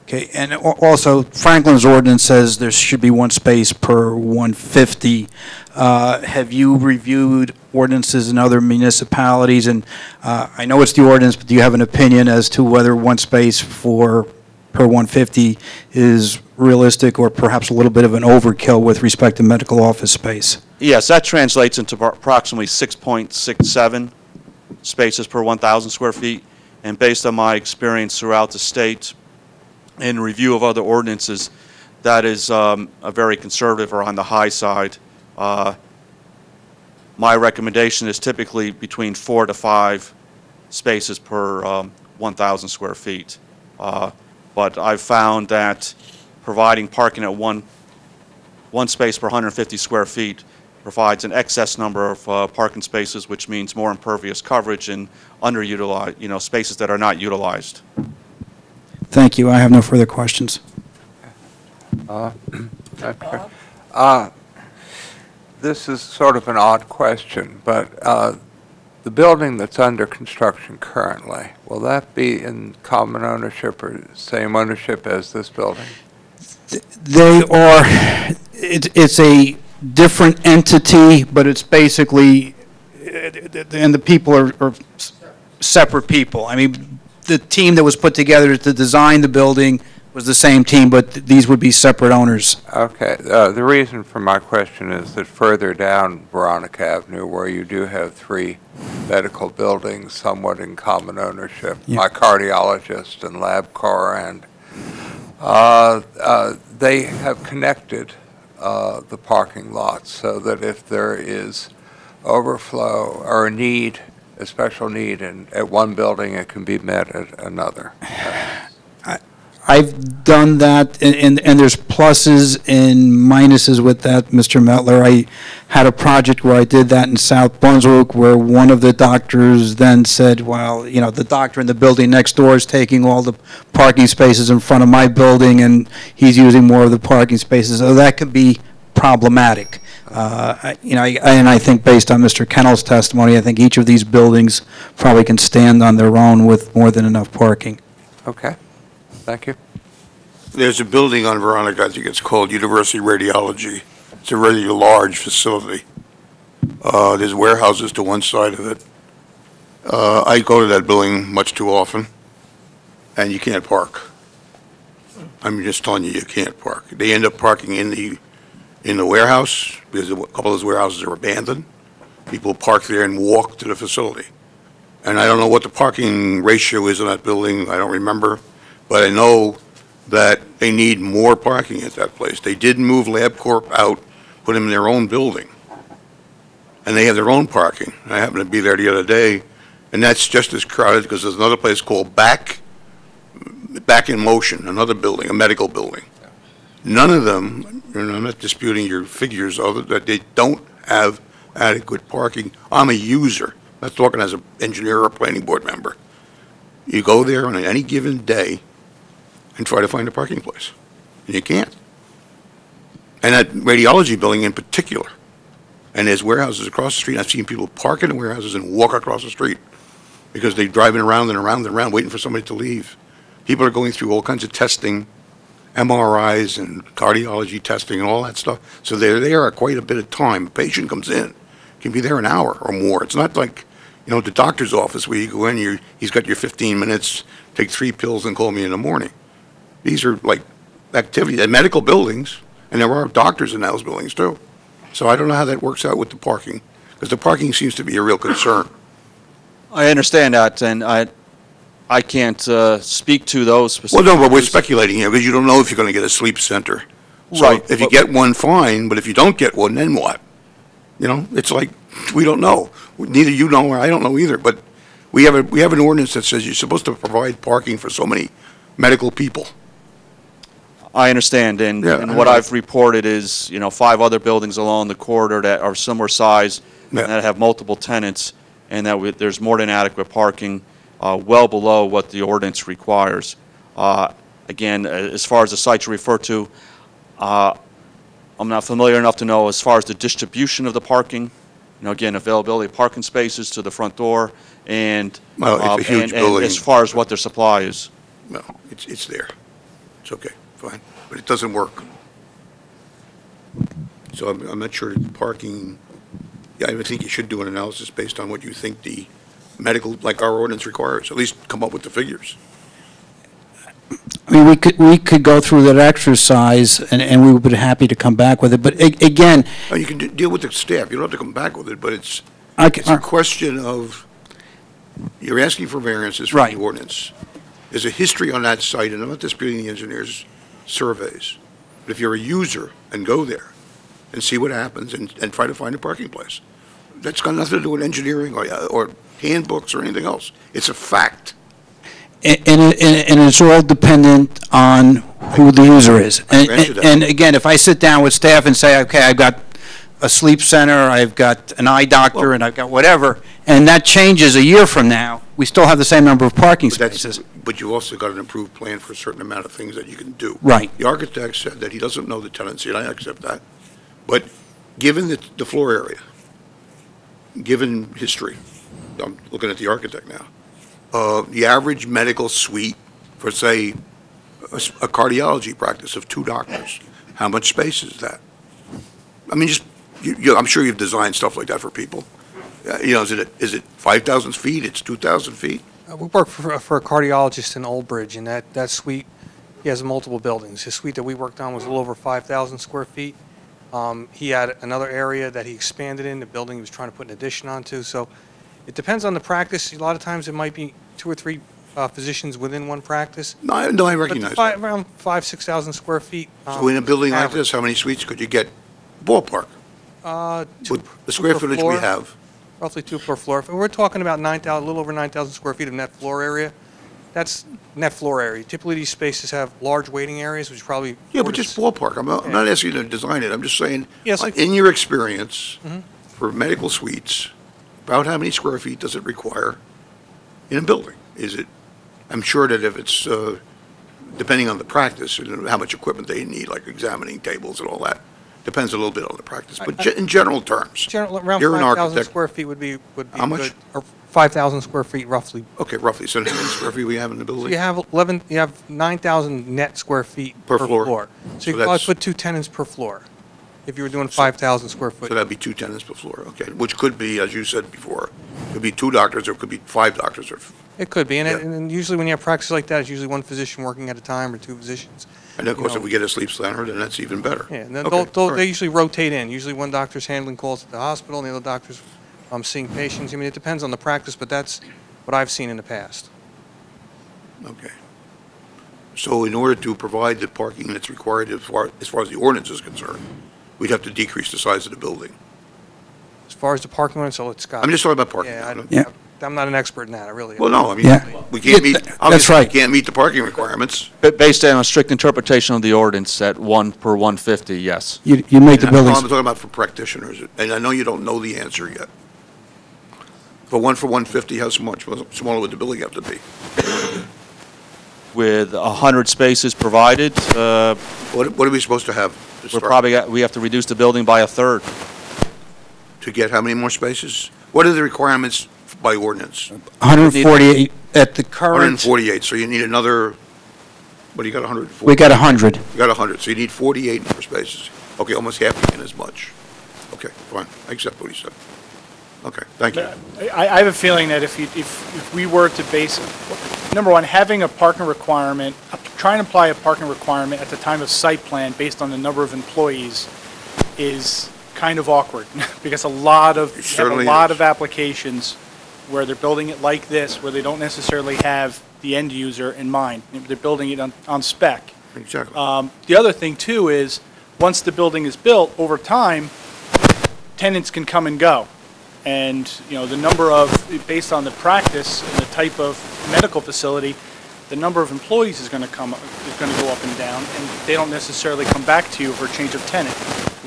Okay, and also Franklin's ordinance says there should be one space per 150. Have you reviewed ordinances in other municipalities? And I know it's the ordinance, but do you have an opinion as to whether one space per 150 is realistic or perhaps a little bit of an overkill with respect to medical office space? Yes, that translates into approximately 6.67 spaces per 1,000 square feet. And based on my experience throughout the state and review of other ordinances, that is a very conservative or on the high side. My recommendation is typically between 4 to 5 spaces per 1,000 square feet. But I've found that providing parking at one space per 150 square feet provides an excess number of parking spaces, which means more impervious coverage and underutilized, spaces that are not utilized. Thank you. I have no further questions. This is sort of an odd question, but the building that's under construction currently, will that be in common ownership or same ownership as this building? They are, it's a different entity, but it's basically, and the people are separate people. I mean, the team that was put together to design the building was the same team, but these would be separate owners. Okay. The reason for my question is that further down Veronica Avenue, where you do have 3 medical buildings somewhat in common ownership, my cardiologist and LabCorp, and they have connected the parking lots so that if there is overflow or a need, a special need at one building, it can be met at another. I've done that, and there's pluses and minuses with that, Mr. Metler. I had a project where I did that in South Brunswick, where one of the doctors then said, well, the doctor in the building next door is taking all the parking spaces in front of my building, and he's using more of the parking spaces. So that could be problematic. And I think based on Mr. Kennel's testimony, I think each of these buildings probably can stand on their own with more than enough parking. Okay. Thank you. There's a building on Veronica, I think it's called University Radiology. It's a really large facility. There's warehouses to one side of it. I go to that building much too often, and you can't park. I'm just telling you, you can't park. They end up parking in the warehouse, because a couple of those warehouses are abandoned. People park there and walk to the facility. And I don't know what the parking ratio is in that building, I don't remember, but I know that they need more parking at that place. They did move LabCorp out, put them in their own building, and they have their own parking. I happened to be there the other day, and that's just as crowded, because there's another place called Back in Motion, another building, a medical building. None of them, I'm not disputing your figures, other that they don't have adequate parking. I'm a user, I'm not talking as an engineer or a planning board member. You go there on any given day and try to find a parking place, and you can't. And that radiology building in particular, and there's warehouses across the street. I've seen people park in the warehouses and walk across the street because they're driving around and around and around waiting for somebody to leave. People are going through all kinds of testing, MRIs and cardiology testing and all that stuff. So they're there quite a bit of time. A patient comes in, can be there an hour or more. It's not like, the doctor's office where you go in, he's got your 15 minutes, take 3 pills and call me in the morning. These are like activities, medical buildings, and there are doctors in those buildings too. So I don't know how that works out with the parking, because the parking seems to be a real concern. I understand that, and I can't speak to those specific. Well, no, but we're speculating here, because you don't know if you're going to get a sleep center. So Right. if you get one, fine, but if you don't get one, then what? It's like, we don't know. Neither you know or I don't know either, but we have an ordinance that says you're supposed to provide parking for so many medical people. I understand, and Yeah, and what I've reported is, 5 other buildings along the corridor that are similar size Yeah. and that have multiple tenants, and that there's more than adequate parking, well below what the ordinance requires. Again, as far as the sites you refer to, I'm not familiar enough to know as far as the distribution of the parking again, availability of parking spaces to the front door, and Well, it's a huge and building. as far as what their supply is. Well, it's there. It's okay, fine, but it doesn't work. So I'm not sure parking, yeah, I think you should do an analysis based on what you think the medical, like our ordinance requires, at least come up with the figures. I mean, we could go through that exercise, and we would be happy to come back with it, but again, Oh, you can deal with the staff, you don't have to come back with it, but it's I a question of, you're asking for variances from Right. the ordinance. There's a history on that site, and I'm not disputing the engineer's surveys, but if you're a user and go there and see what happens and try to find a parking place, that's got nothing to do with engineering or handbooks or anything else. It's a fact. and it's all dependent on who the user is. I grant you that. And again, if I sit down with staff and say, okay, I've got a sleep center, I've got an eye doctor, and I've got whatever, and that changes a year from now, we still have the same number of parking spaces. But you also got an approved plan for a certain amount of things that you can do. Right. The architect said that he doesn't know the tenancy, and I accept that. But given the floor area, given history, I'm looking at the architect now, the average medical suite for, say, a cardiology practice of 2 doctors, how much space is that? I mean, just, I'm sure you've designed stuff like that for people. Is it 5,000 feet, it's 2,000 feet? We work for a cardiologist in Old Bridge, and that suite, he has multiple buildings. His suite that we worked on was a little over 5,000 square feet. He had another area that he expanded in, the building he was trying to put an addition onto. So it depends on the practice. A lot of times it might be 2 or 3 physicians within one practice. No, I But recognize that. around 5,000-6,000 square feet. So in a building like average. this, how many suites could you get ballpark? Two With the square per footage we floor. have? Roughly 2 per floor. If we're talking about 9,000, a little over 9,000 square feet of net floor area, that's net floor area. Typically, these spaces have large waiting areas, which is probably... Yeah, 4 but to just ballpark. I'm not asking you to design it. I'm just saying, Yes, like- in your experience, Mhm. for medical suites, about how many square feet does it require in a building? Is it, I'm sure that if it's, depending on the practice, and how much equipment they need, like examining tables and all that, depends a little bit on the practice. But in general terms, Around you're an 5,000 architect. square feet would be How much? good. Or 5,000 square feet roughly. Okay, roughly. So how many square feet we have in the So building? you have 9,000 net square feet Per per floor. floor. So So you could probably that's- put 2 tenants per floor if you were doing 5,000 square foot. So that'd be 2 tenants per floor, okay, which could be, as you said before, could be 2 doctors, or it could be 5 doctors, or, It could be, and Yeah. and usually when you have practices like that, it's usually 1 physician working at a time or 2 physicians. and of You course, know. if we get a sleep center, then that's even better. Yeah, and then Okay, all they right. usually rotate in. Usually one doctor's handling calls at the hospital, and the other doctor's seeing patients. I mean, it depends on the practice, but that's what I've seen in the past. Okay. So in order to provide the parking that's required as far as the ordinance is concerned, we'd have to decrease the size of the building. As far as the parking ordinance, I'll let Scott. I'm just talking about parking. Yeah, now. Yeah. I'm not an expert in that, I really. Well, no, I mean, Yeah. we can't meet, That's obviously, we right. can't meet the parking requirements. Based on a strict interpretation of the ordinance at 1 per 150, yes. You make the And I'm buildings, talking about for practitioners, and I know you don't know the answer yet. For 150, how much smaller would the building have to be? With 100 spaces provided, What are we supposed to have to we're start? probably, we have to reduce the building by a third. To get how many more spaces? What are the requirements by ordinance? 148 at the current, 148, so you need another, what, you got 140? we got 100. You got 100, so you need 48 more spaces. Okay, almost half again as much. Okay, fine, I accept what he said. Okay, thank you. I have a feeling that if we were to base, number one, having a parking requirement, trying to apply a parking requirement at the time of site plan based on the number of employees is kind of awkward, because you have a certainly lot is. of applications where they're building it like this, where they don't necessarily have the end user in mind. They're building it on spec. Exactly. The other thing, too, is once the building is built, over time, tenants can come and go. And, the number of, based on the practice and the type of medical facility, the number of employees is going to go up and down, and they don't necessarily come back to you for a change of tenant.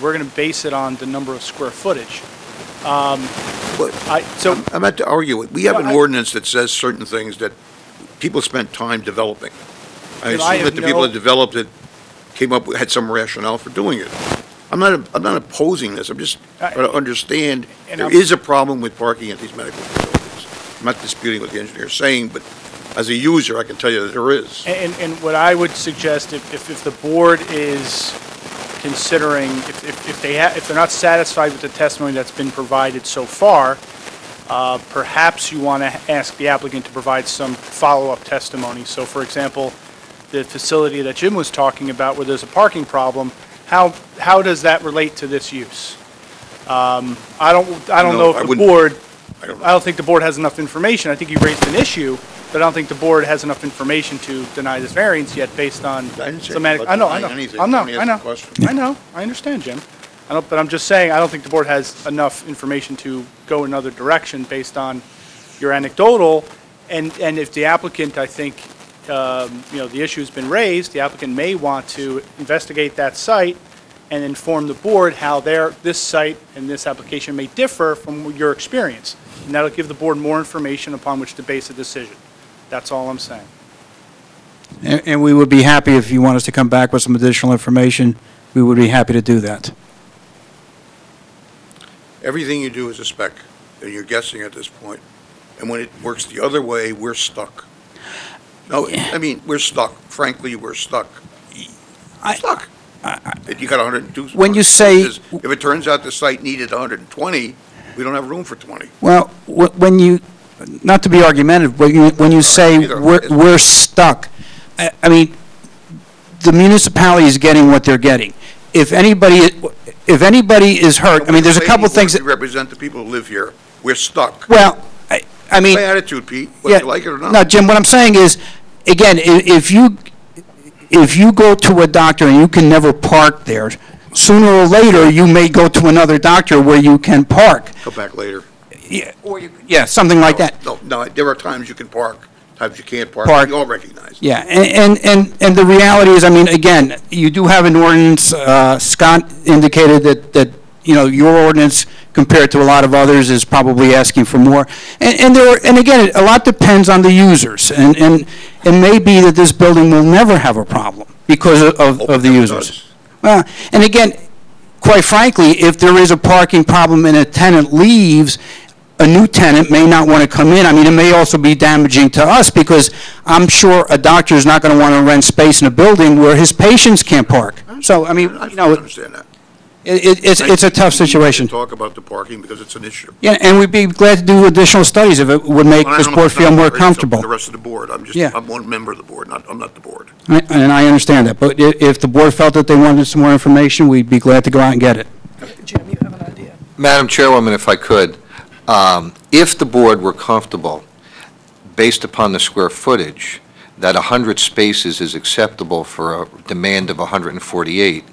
We're going to base it on the number of square footage. I'm not to argue it. We have an ordinance that says certain things that people spent time developing. I And I assume have that the people no- that developed it had some rationale for doing it. I'm not opposing this, I'm just trying to understand, And there I'm- is a problem with parking at these medical facilities. I'm not disputing what the engineer is saying, but as a user, I can tell you that there is. And what I would suggest, if the board is considering, if they're not satisfied with the testimony that's been provided so far, perhaps you want to ask the applicant to provide some follow-up testimony. So, for example, the facility that Jim was talking about where there's a parking problem, how does that relate to this use? I don't know if the board, I don't think the board has enough information. I think you raised an issue, but I don't think the board has enough information to deny this variance yet based on some. I know. I understand, Jim. But I'm just saying, I don't think the board has enough information to go another direction based on your anecdotal. And if the applicant, I think, the issue's been raised, the applicant may want to investigate that site and inform the board how this site and this application may differ from your experience. And that'll give the board more information upon which to base a decision. That's all I'm saying. And we would be happy if you want us to come back with some additional information, we would be happy to do that. Everything you do is a spec, and you're guessing at this point. And when it works the other way, we're stuck. No, I mean, we're stuck. Frankly, we're stuck. We're stuck. You got 102. When you say- If it turns out the site needed 120, we don't have room for 20. Well, when you, not to be argumentative, when you say Either. we're stuck, I mean, the municipality is getting what they're getting. If anybody is hurt, I mean, there's a couple things. We represent the people who live here. We're stuck. Well, I mean. My attitude, Pete, whether you like it or not. No, Jim, what I'm saying is, again, if you go to a doctor and you can never park there, sooner or later, you may go to another doctor where you can park. Go back later. Yeah, something like that. No, there are times you can park, times you can't park. Park. We all recognize. Yeah, and the reality is, I mean, again, you do have an ordinance, Scott indicated that, your ordinance compared to a lot of others is probably asking for more. And again, a lot depends on the users, and it may be that this building will never have a problem because of the users. Well, and again, quite frankly, if there is a parking problem and a tenant leaves, a new tenant may not want to come in. I mean, it may also be damaging to us because I'm sure a doctor is not going to want to rent space in a building where his patients can't park. So, I mean, I understand that. It's a tough situation. Talk about the parking because it's an issue. Yeah, and we'd be glad to do additional studies if it would make this board feel more comfortable. The rest of the board, I'm one member of the board, I'm not the board. And I understand that, but if the board felt that they wanted some more information, we'd be glad to go out and get it. Jim, you have an idea? Madam Chairwoman, if I could, if the board were comfortable, based upon the square footage, that 100 spaces is acceptable for a demand of 148,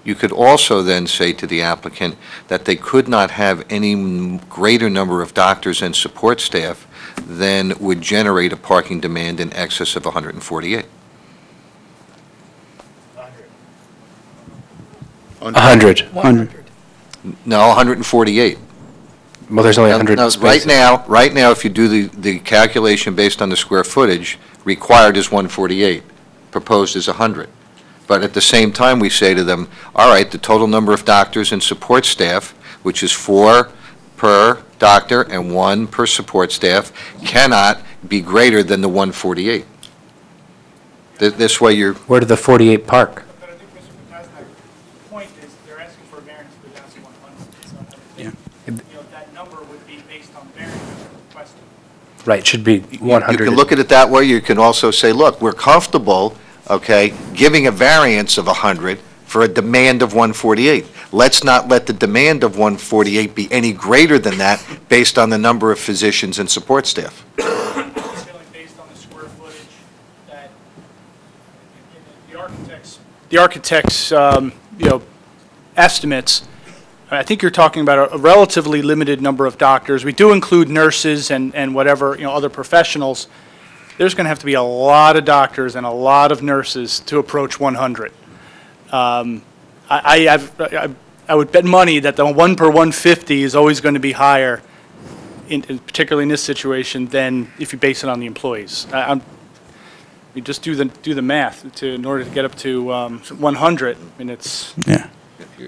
you could also then say to the applicant that they could not have any greater number of doctors and support staff than would generate a parking demand in excess of 148. 100. 100. No, 148. Well, there's only 100 Now, spaces. right now, if you do the calculation based on the square footage, required is 148, proposed is 100. But at the same time, we say to them, all right, the total number of doctors and support staff, which is 4 per doctor and 1 per support staff, cannot be greater than the 148. This way you're... Where did the 48 park? But I think Mr. Paznik's point is they're asking for a variance to go down to 100. So I think, that number would be based on variance requested. Right, should be 100. You can look at it that way. You can also say, look, we're comfortable, okay, giving a variance of 100 for a demand of 148. Let's not let the demand of 148 be any greater than that based on the number of physicians and support staff. Based on the square footage that the architect's estimates, I think you're talking about a relatively limited number of doctors. We do include nurses and whatever, other professionals. There's going to have to be a lot of doctors and a lot of nurses to approach 100. I would bet money that the 1 per 150 is always going to be higher, particularly in this situation, than if you base it on the employees. You just do the math in order to get up to 100, and it's... Yeah.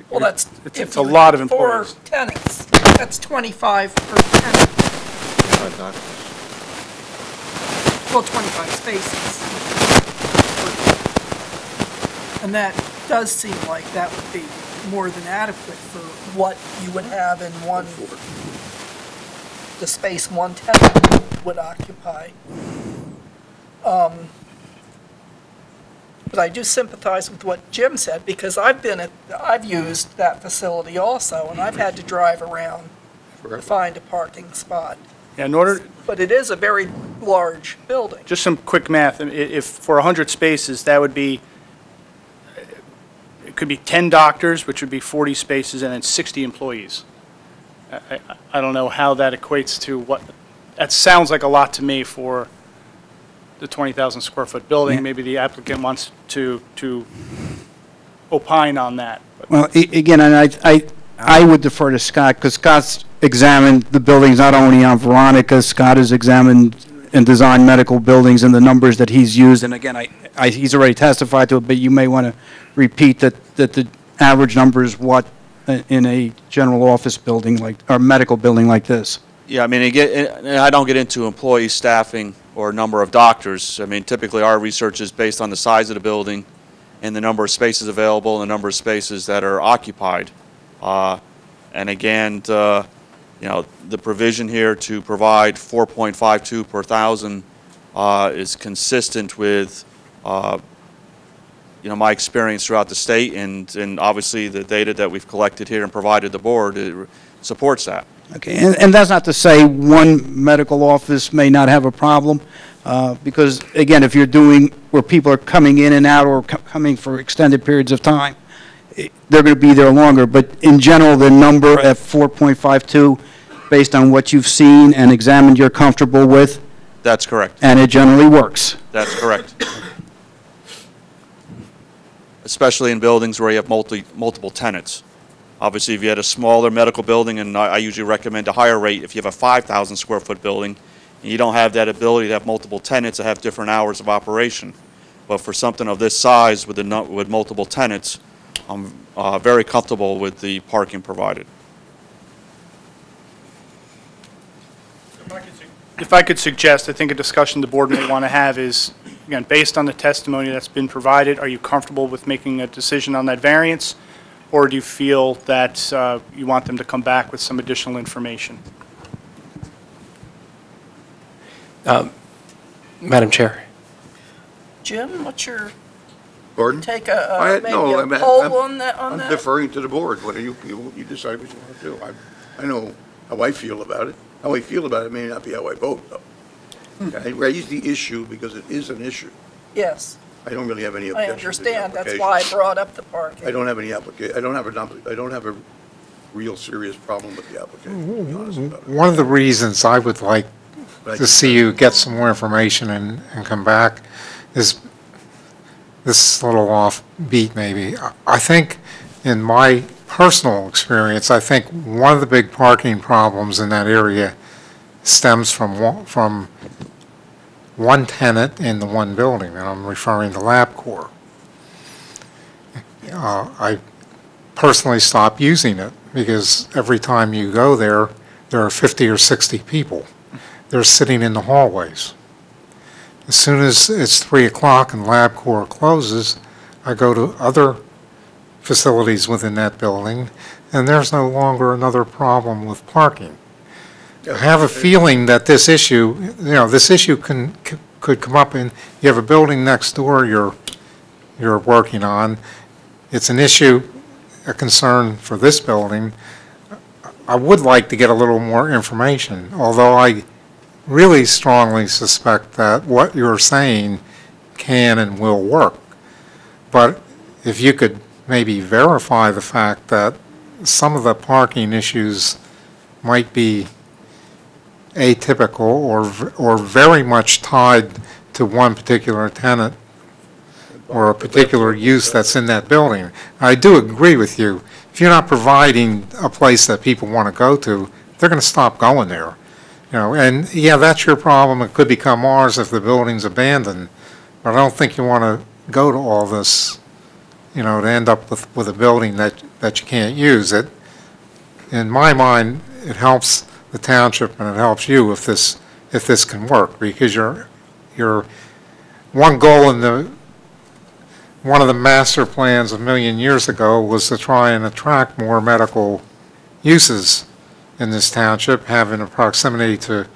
Well, that's, It's if a you lot of have 4 employees. tenants, that's 25 per tenant. Well, 25 spaces. And that does seem like that would be more than adequate for what you would have in the space one tenant would occupy. But I do sympathize with what Jim said, because I've used that facility also, and I've had to drive around to find a parking spot. Yeah, in order, But it is a very large building. just some quick math, if for 100 spaces, that would be, it could be 10 doctors, which would be 40 spaces, and then 60 employees. I don't know how that equates to what, that sounds like a lot to me for the 20,000 square foot building. Yeah. Maybe the applicant wants to opine on that. But Well, again, and I would defer to Scott, because Scott's examined the buildings not only on Veronica, Scott has examined and designed medical buildings and the numbers that he's used, and again, he's already testified to it, but you may want to repeat that the average number is what in a general office building like, or medical building like this. Yeah, I mean, again, I don't get into employee staffing or number of doctors. I mean, typically our research is based on the size of the building and the number of spaces available and the number of spaces that are occupied. And again, you know, the provision here to provide 4.52 per thousand is consistent with, you know, my experience throughout the state, and obviously the data that we've collected here and provided the board, it supports that. Okay, and that's not to say one medical office may not have a problem, because, again, if you're doing where people are coming in and out or coming for extended periods of time, they're going to be there longer. But in general, the number at 4.52, based on what you've seen and examined, you're comfortable with, That's correct. and it generally works. That's correct. Especially in buildings where you have multiple tenants. Obviously, if you had a smaller medical building, and I usually recommend a higher rate, if you have a 5,000 square foot building, and you don't have that ability to have multiple tenants that have different hours of operation. But for something of this size with multiple tenants, I'm very comfortable with the parking provided. if I could suggest, I think a discussion the board may want to have is, again, based on the testimony that's been provided, are you comfortable with making a decision on that variance? Or do you feel that you want them to come back with some additional information? Madam Chair. Jim, what's your Gordon? take, I- maybe no, a I'm- poll I'm- on that? I'm deferring to the board. What do you decide what you want to do. I know how I feel about it. How I feel about it may not be how I vote, though. I raise the issue because it is an issue. Yes, I don't really have any I objection to the understand. That's why I application. brought up the parking. I don't have any I don't have a real serious problem with the application, to be honest about it. One of the reasons I would like But I to just- see you get some more information and come back is, this is a little offbeat maybe. I think, in my personal experience, I think one of the big parking problems in that area stems from one tenant in the one building, and I'm referring to LabCorp. I personally stopped using it because every time you go there, there are 50 or 60 people. They're sitting in the hallways. As soon as it's 3 o'clock and LabCorp closes, I go to other facilities within that building, and there's no longer another problem with parking. I have a feeling that this issue, this issue could come up in, you have a building next door you're working on. It's an issue, a concern for this building. I would like to get a little more information, although I really strongly suspect that what you're saying can and will work. But if you could maybe verify the fact that some of the parking issues might be atypical or very much tied to one particular tenant or a particular use that's in that building. I do agree with you. If you're not providing a place that people want to go to, they're going to stop going there. And yeah, that's your problem. It could become ours if the building's abandoned. But I don't think you want to go to all this you know, to end up with a building that you can't use. In my mind, it helps the township and it helps you if this can work, because your one goal in one of the master plans a million years ago was to try and attract more medical uses in this township, having a proximity to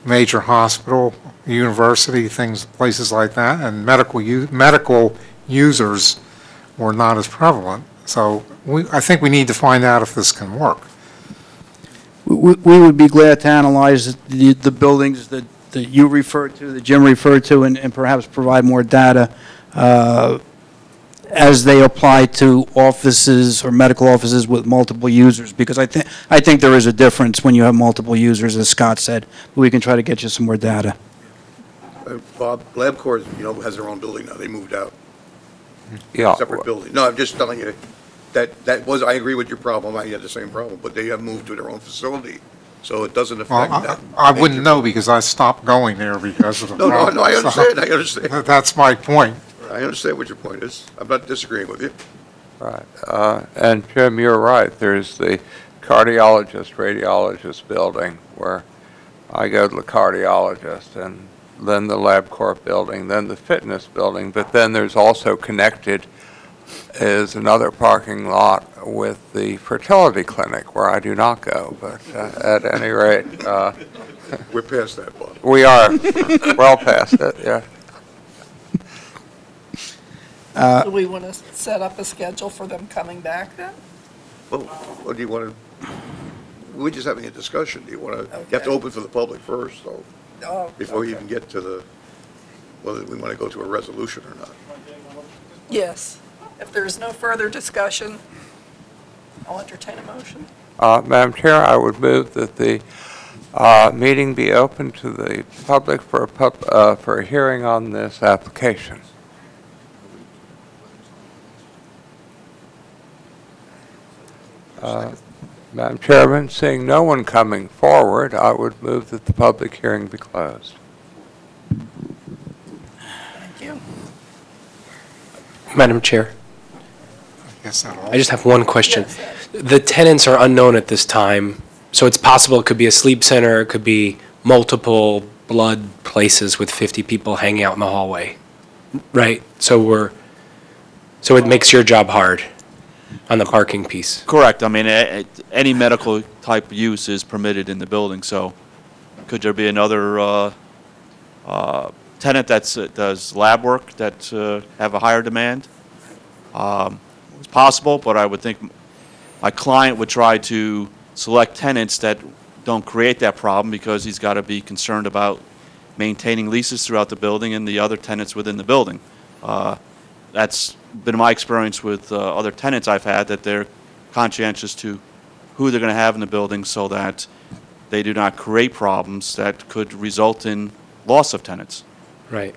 major hospital, university, places like that, and medical users were not as prevalent. So I think we need to find out if this can work. We would be glad to analyze the buildings that you referred to, that Jim referred to, and perhaps provide more data as they apply to offices or medical offices with multiple users, because I think there is a difference when you have multiple users, as Scott said. But we can try to get you some more data. Bob, LabCorp, has their own building now. They moved out. Yeah. Separate building. No, I'm just telling you that I agree with your problem. I had the same problem, but they have moved to their own facility, so it doesn't affect Well, that. I wouldn't know because I stopped going there because of the problem. No, I understand. That's my point. I understand what your point is. I'm not disagreeing with you. Right. And Jim, you're right. There's the cardiologist, radiologist building where I go to the cardiologist, and then the LabCorp building, then the fitness building. But then there's also connected is another parking lot with the fertility clinic where I do not go. But at any rate, We're past that, Bob. we are well past it, yeah. Do we want to set up a schedule for them coming back then? Well, what do you want to, we're just having a discussion. Do you want to, you have to Okay. open for the public first, so, Oh, before you okay. even get to whether we want to go to a resolution or not. Yes. If there's no further discussion, I'll entertain a motion. Madam Chair, I would move that the meeting be open to the public for a hearing on this application. Madam Chairman, seeing no one coming forward, I would move that the public hearing be closed. Thank you. Madam Chair, Yes, that'll I just have one question. Yes, The tenants are unknown at this time, so it's possible it could be a sleep center, it could be multiple blood places with 50 people hanging out in the hallway, right? So it makes your job hard on the parking piece. Correct. I mean, any medical type use is permitted in the building, so could there be another tenant that does lab work that have a higher demand? It's possible, but I would think my client would try to select tenants that don't create that problem, because he's got to be concerned about maintaining leases throughout the building and the other tenants within the building. That's been my experience with other tenants I've had, that they're conscientious to who they're going to have in the building so that they do not create problems that could result in loss of tenants. Right.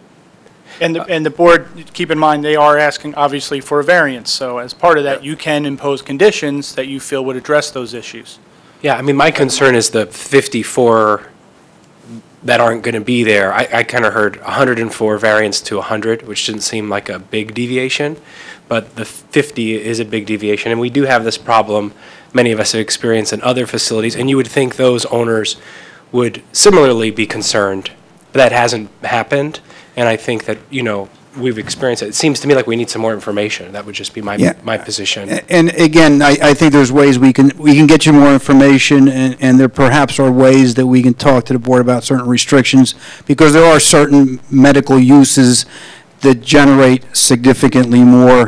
And the board, keep in mind, they are asking, obviously, for a variance. So as part of that, you can impose conditions that you feel would address those issues. Yeah, I mean, my concern is the 54 that aren't going to be there. I kind of heard 104 variance to 100, which didn't seem like a big deviation, but the 50 is a big deviation. And we do have this problem, many of us have experienced in other facilities, and you would think those owners would similarly be concerned, but that hasn't happened. And I think that, we've experienced it. It seems to me like we need some more information. That would just be my position. And again, I think there's ways we can get you more information, and there perhaps are ways that we can talk to the board about certain restrictions, because there are certain medical uses that generate significantly more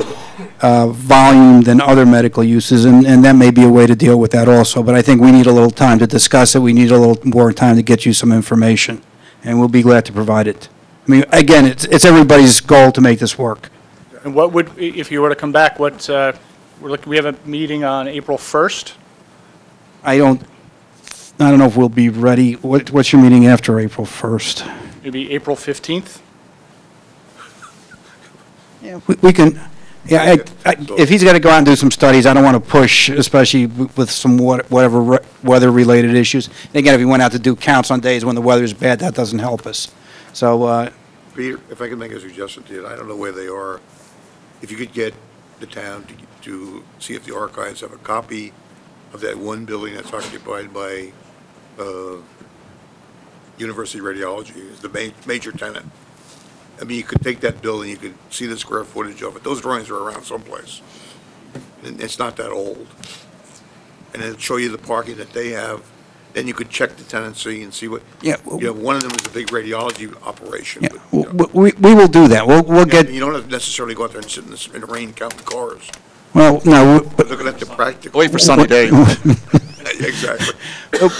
volume than other medical uses, and that may be a way to deal with that also. But I think we need a little time to discuss it. We need a little more time to get you some information, and we'll be glad to provide it. I mean, again, it's everybody's goal to make this work. And what would, if you were to come back, we have a meeting on April 1st? I don't know if we'll be ready. What's your meeting after April 1st? Maybe April 15th? Yeah, we can, yeah, if he's got to go out and do some studies, I don't want to push, especially with some whatever weather-related issues. And again, if he went out to do counts on days when the weather is bad, that doesn't help us. So, Peter, if I could make a suggestion to you, I don't know where they are if you could get the town to see if the archives have a copy of that one building that's occupied by University Radiology, is the major tenant. I mean, you could take that building, you could see the square footage of it. Those drawings are around someplace. And it's not that old. And it'll show you the parking that they have. Then you could check the tenancy and see what, Yeah, you know, one of them is a big radiology operation. yeah, but, you know, we will do that. We'll get, you don't have to necessarily go out there and sit in the rain counting cars. well, no, But looking at the practical. Wait for sunny days. Exactly.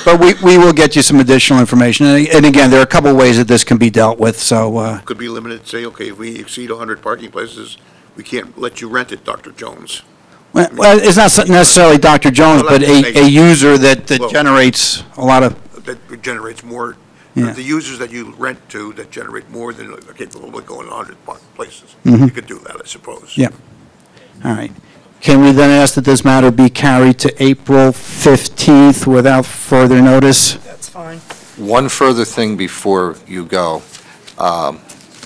but we will get you some additional information. And again, there are a couple of ways that this can be dealt with, so, Could be limited, say, okay, if we exceed 100 parking places, we can't let you rent it, Dr. Jones. well, it's not necessarily Dr. Jones, Well, but that's a user that Well- generates a lot of, That generates more, Yeah. the users that you rent to that generate more than are capable of going 100 places. Mhm. You could do that, I suppose. Yeah. All right. Can we then ask that this matter be carried to April 15th without further notice? That's fine. One further thing before you go.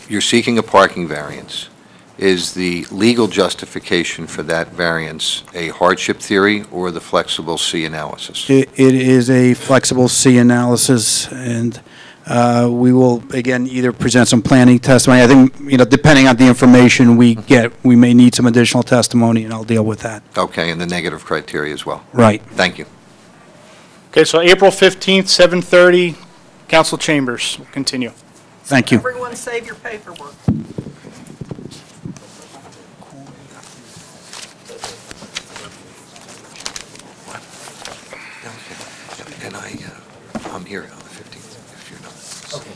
You're seeking a parking variance. Is the legal justification for that variance a hardship theory or the flexible C analysis? It is a flexible C analysis, and we will, again, either present some planning testimony. I think, you know, depending on the information we get, we may need some additional testimony, and I'll deal with that. Okay, and the negative criteria as well. Right. Thank you. Okay, so April 15th, 7:30, council chambers. We'll continue. Thank you. Everyone save your paperwork. And I'm here on the 15th, if you're not. Okay.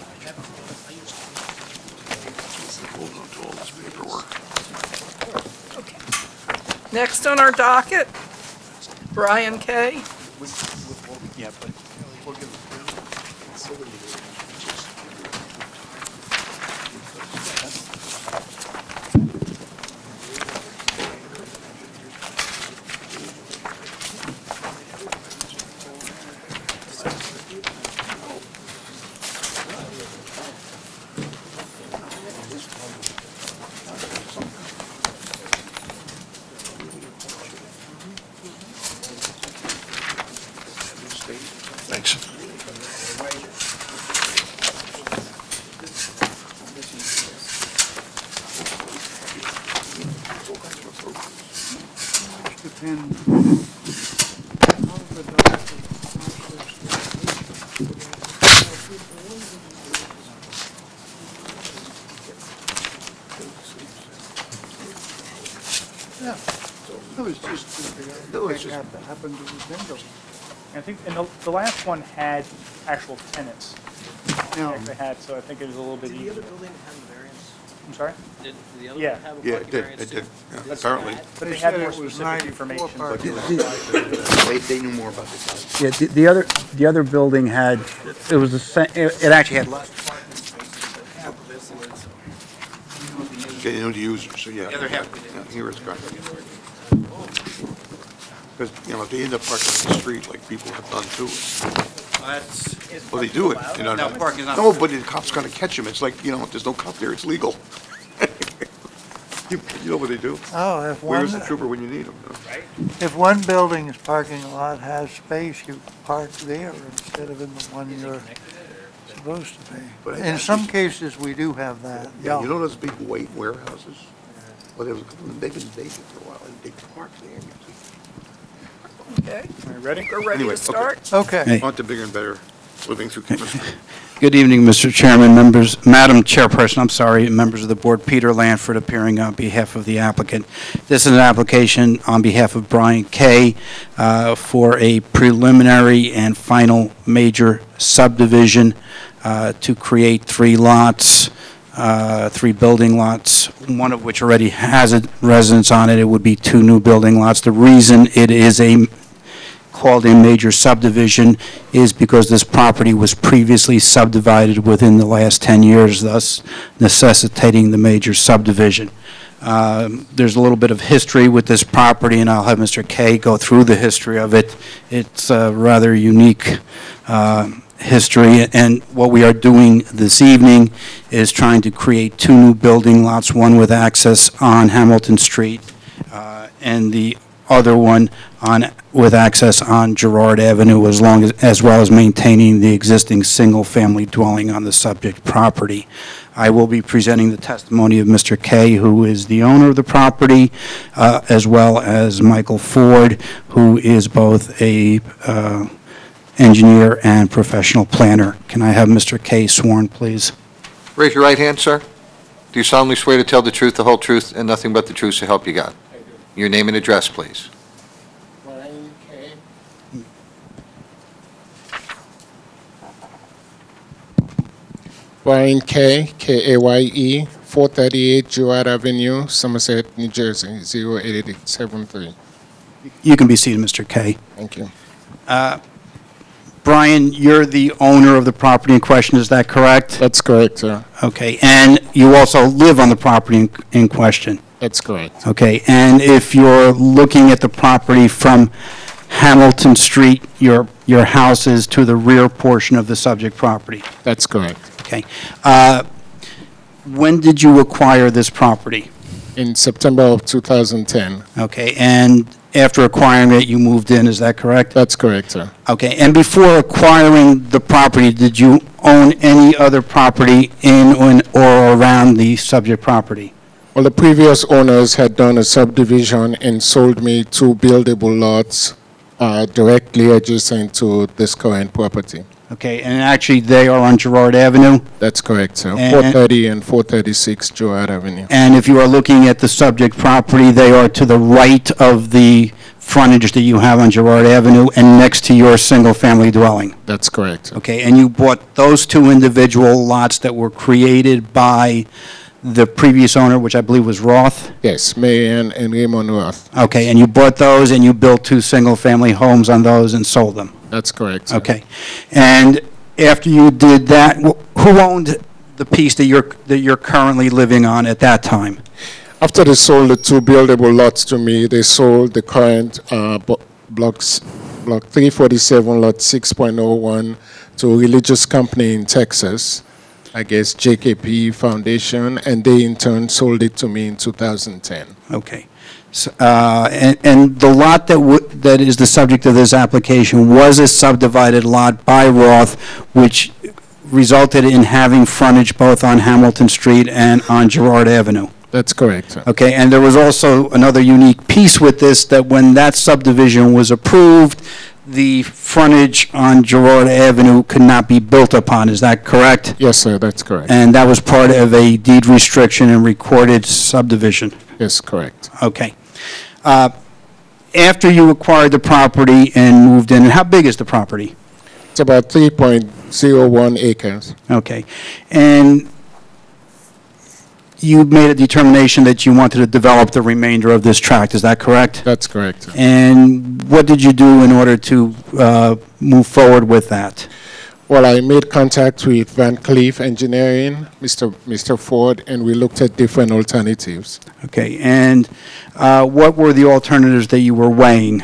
Hold on to all this paperwork. Next on our docket, Brian Kay. Yeah, but we'll give Thanks. Yeah, I was just thinking, what happened to the window? I think, and the last one had actual tenants. Yeah. Actually had, so I think it was a little bit Did the easier. other building have a variance? I'm sorry? Did the other Yeah. one have a Yeah, parking it did, variance it too? did, yeah, This apparently. had- But They they had said more it was specific 94 information. parking. They knew more about the site. Yeah, the other building had, it was the same, it actually had less. Getting into users, so yeah. The other half. Yeah, here it's gone. Because, you know, if they end up parking on the street like people have done too. Well, they do it, you know. No, parking's not- No, but the cop's gonna catch them. It's like, you know, if there's no cop there, it's legal. You know what they do? Oh, if Where's one, the trooper when you need him? if one building's parking lot has space, you park there instead of in the one you're supposed to But be. I In guess some it's- cases, we do have that, Yeah, yeah. you know those big white warehouses? Well, there was a couple of them, they've been vacant for a while, and they park there. Okay, Are you ready? we're ready Anyway, to okay. start. Okay. Hey. On to bigger and better, living through chemistry. Good evening, Mr. Chairman, members, Madam Chairperson, I'm sorry, members of the board, Peter Lanford appearing on behalf of the applicant. This is an application on behalf of Brian Kay for a preliminary and final major subdivision to create 3 lots, 3 building lots, one of which already has a residence on it. It would be 2 new building lots. The reason it is called a major subdivision is because this property was previously subdivided within the last 10 years, thus necessitating the major subdivision. There's a little bit of history with this property, and I'll have Mr. Kay go through the history of it. It's a rather unique history, and what we are doing this evening is trying to create two new building lots, one with access on Hamilton Street, and the other one with access on Girard Avenue, as well as maintaining the existing single-family dwelling on the subject property. I will be presenting the testimony of Mr. Kay, who is the owner of the property, as well as Michael Ford, who is both a engineer and professional planner. Can I have Mr. Kay sworn, please? Raise your right hand, sir. Do you solemnly swear to tell the truth, the whole truth, and nothing but the truth, so help you God? I do. Your name and address, please. Brian K. Brian K. K-A-Y-E, 438 Girard Avenue, Somerset, New Jersey, 08873. You can be seated, Mr. Kay. Thank you. Brian, you're the owner of the property in question, is that correct? That's correct, sir. Okay, and you also live on the property in question? That's correct. Okay, and if you're looking at the property from Hamilton Street, your house is to the rear portion of the subject property? That's correct. Okay. When did you acquire this property? In September of 2010. Okay, and after acquiring it, you moved in, is that correct? That's correct, sir. Okay, and before acquiring the property, did you own any other property in or around the subject property? Well, the previous owners had done a subdivision and sold me 2 buildable lots directly adjacent to this current property. Okay, and actually, they are on Girard Avenue? That's correct, sir. And 430 and 436 Girard Avenue. And if you are looking at the subject property, they are to the right of the frontage that you have on Girard Avenue and next to your single-family dwelling? That's correct, sir. Okay, and you bought those 2 individual lots that were created by the previous owner, which I believe was Roth? Yes, Marianne and Raymond Roth. Okay, and you bought those and you built 2 single-family homes on those and sold them? That's correct, sir. Okay. And after you did that, who owned the piece that you're currently living on at that time? After they sold the 2 buildable lots to me, they sold the current block 347, lot 6.01 to a religious company in Texas, I guess JKP Foundation, and they in turn sold it to me in 2010. Okay. So, and the lot that is the subject of this application was a subdivided lot by Roth, which resulted in having frontage both on Hamilton Street and on Girard Avenue. That's correct, sir. Okay, and there was also another unique piece with this, that when that subdivision was approved, the frontage on Girard Avenue could not be built upon. Is that correct? Yes, sir, that's correct. And that was part of a deed restriction and recorded subdivision? Yes, correct. Okay. After you acquired the property and moved in, how big is the property? It's about 3.01 acres. Okay. And you made a determination that you wanted to develop the remainder of this tract, is that correct? That's correct, sir. And what did you do in order to move forward with that? Well, I made contact with Van Cleef Engineering, Mr. Ford, and we looked at different alternatives. Okay, and what were the alternatives that you were weighing?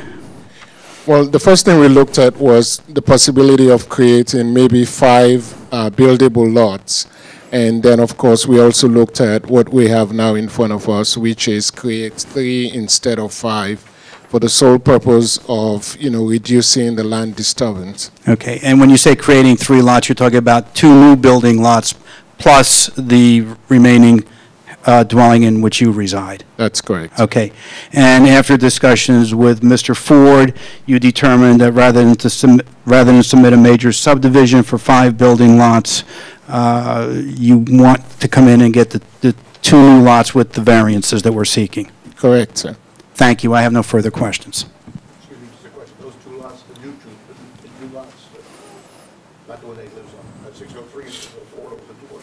Well, the first thing we looked at was the possibility of creating maybe 5 buildable lots. And then, of course, we also looked at what we have now in front of us, which is create 3 instead of 5. For the sole purpose of, reducing the land disturbance. Okay, and when you say creating 3 lots, you're talking about 2 new building lots plus the remaining dwelling in which you reside? That's correct. Okay, and after discussions with Mr. Ford, you determined that rather than submit a major subdivision for 5 building lots, you want to come in and get the 2 new lots with the variances that we're seeking? Correct, sir. Thank you. I have no further questions. Excuse me, just a question. Those 2 lots, the new lots, not the one that he lives on, at 603 and 604, over the door.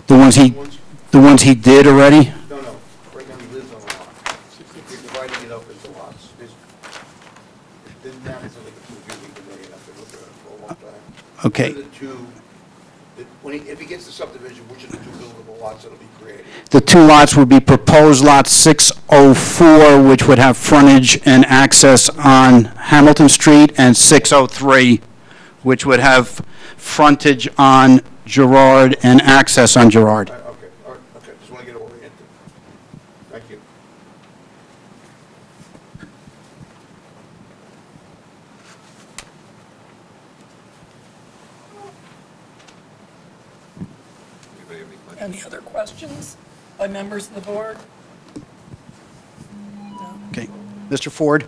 The ones he did already? No, right now he lives on a lot. You're dividing it up into lots. It didn't happen until like 2 or 3 weeks ago, and I've been looking at it for a long time. Okay. Which of the 2, if he gets the subdivision, which of the 2 buildable lots that'll be created? The 2 lots would be proposed lot 604, which would have frontage and access on Hamilton Street, and 603, which would have frontage on Girard and access on Girard. Okay, all right, okay, just want to get oriented. Thank you. Any other questions by members of the board? Okay. Mr. Ford?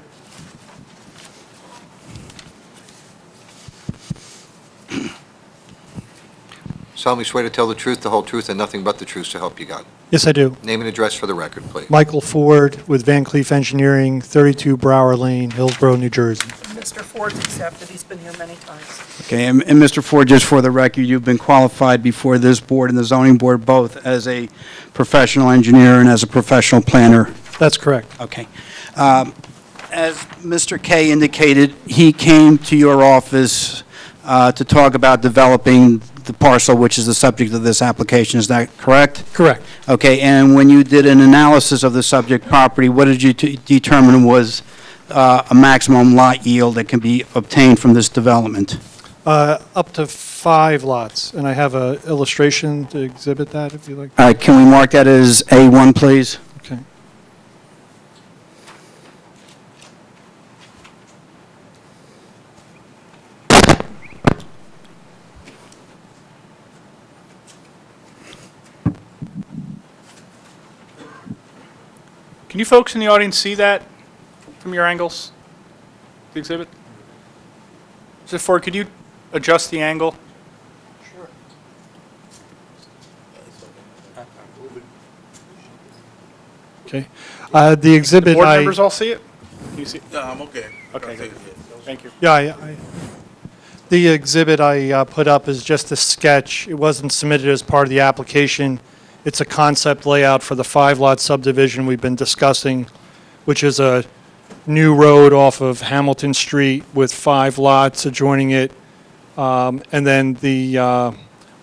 Solemnly swear to tell the truth, the whole truth, and nothing but the truth, so help you God. Yes, I do. Name and address for the record, please. Michael Ford with Van Cleef Engineering, 32 Brower Lane, Hillsborough, New Jersey. Mr. Ford's accepted, he's been here many times. Okay, and Mr. Ford, just for the record, you've been qualified before this board and the zoning board both as a professional engineer and as a professional planner. That's correct. Okay. As Mr. Kay indicated, he came to your office to talk about developing the parcel, which is the subject of this application. Is that correct? Correct. Okay, and when you did an analysis of the subject property, what did you determine was a maximum lot yield that can be obtained from this development? Up to 5 lots, and I have an illustration to exhibit that, if you like. All right, can we mark that as A1, please? Okay. Can you folks in the audience see that from your angles, the exhibit? Mr. Ford, could you adjust the angle? Sure. Okay. The exhibit Board I... members all see it? Can you see? No, I'm okay. Okay, good. Thank you. Yeah, the exhibit I put up is just a sketch. It wasn't submitted as part of the application. It's a concept layout for the 5-lot subdivision we've been discussing, which is a new road off of Hamilton Street with 5 lots adjoining it. And then the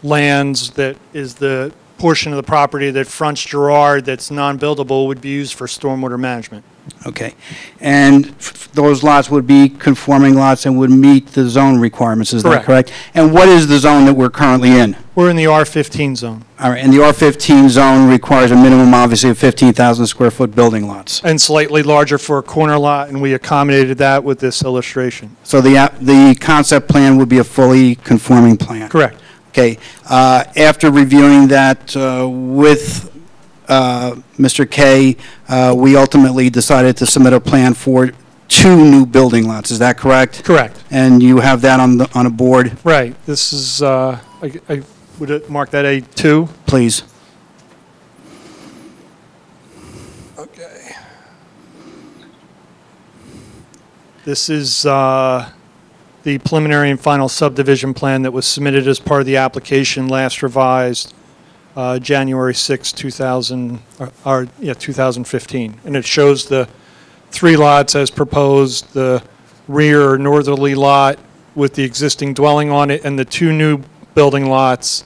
lands that is the portion of the property that fronts Girard that's non-buildable would be used for stormwater management. Okay. And those lots would be conforming lots and would meet the zone requirements, is that correct? And what is the zone that we're currently in? We're in the R15 zone. All right, and the R15 zone requires a minimum, obviously, of 15,000 square foot building lots. And slightly larger for a corner lot, and we accommodated that with this illustration. So the concept plan would be a fully conforming plan? Correct. Okay. After reviewing that with Mr. Kay, we ultimately decided to submit a plan for 2 new building lots. Is that correct? Correct. And you have that on a board? Right. This is, I would mark that A2. Please. Okay. This is the preliminary and final subdivision plan that was submitted as part of the application, last revised January 6, 2015. And it shows the 3 lots as proposed, the rear northerly lot with the existing dwelling on it, and the 2 new building lots,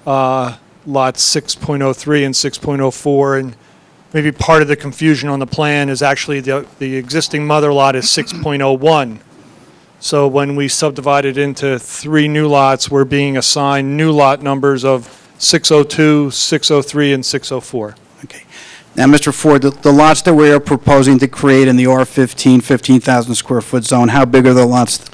lots 6.03 and 6.04. And maybe part of the confusion on the plan is actually the existing mother lot is 6.01. So when we subdivided into 3 new lots, we're being assigned new lot numbers of 602, 603, and 604. Okay. Now, Mr. Ford, the lots that we are proposing to create in the R15, 15,000 square foot zone, how big are the lots?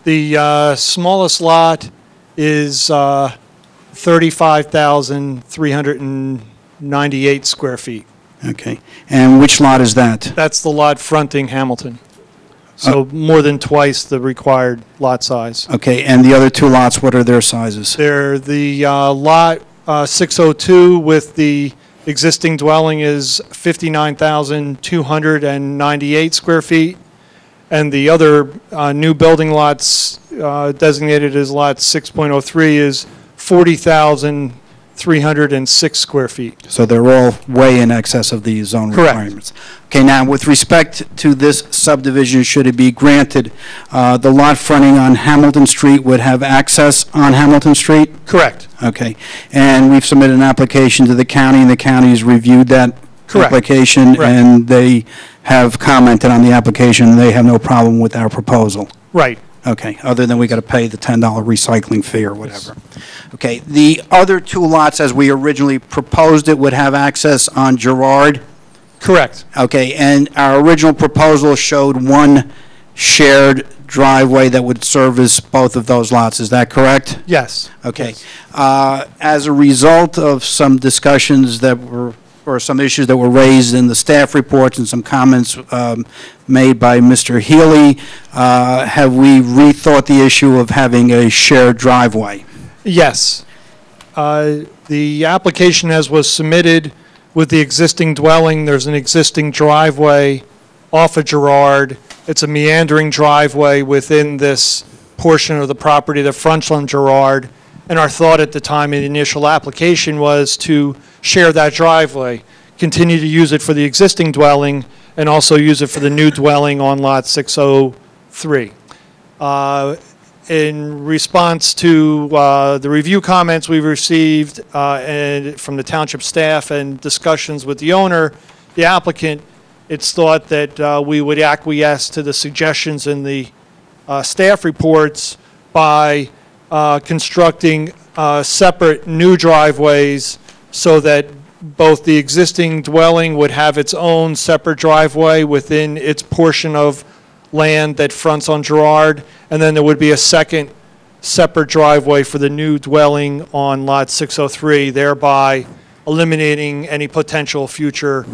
The smallest lot is 35,398 square feet. Okay. And which lot is that? That's the lot fronting Hamilton. So more than twice the required lot size. Okay. And the other 2 lots, what are their sizes? They're the lot 602 with the existing dwelling is 59,298 square feet. And the other new building lots designated as lot 6.03 is 40,306 square feet. So they're all way in excess of the zone Correct. requirements. Okay, now with respect to this subdivision, should it be granted, the lot fronting on Hamilton Street would have access on Hamilton Street? Correct. Okay, and we've submitted an application to the county, and the county has reviewed that Correct. application, Right. and they have commented on the application. They have no problem with our proposal. Right. Okay, other than we got to pay the $10 recycling fee or whatever. Okay, the other two lots, as we originally proposed it, would have access on Girard? Correct. Okay, and our original proposal showed one shared driveway that would service both of those lots. Is that correct? Yes. Okay. As a result of some discussions that were, or some issues that were raised in the staff reports and some comments made by Mr. Healy, have we rethought the issue of having a shared driveway? Yes. The application as was submitted with the existing dwelling, there's an existing driveway off of Girard. It's a meandering driveway within this portion of the property that fronts on Girard. And our thought at the time of the initial application was to share that driveway, continue to use it for the existing dwelling, and also use it for the new dwelling on lot 603. In response to the review comments we received and from the township staff and discussions with the owner, the applicant, it's thought that we would acquiesce to the suggestions in the staff reports by constructing separate new driveways so that both the existing dwelling would have its own separate driveway within its portion of land that fronts on Girard, and then there would be a second separate driveway for the new dwelling on lot 603, thereby eliminating any potential future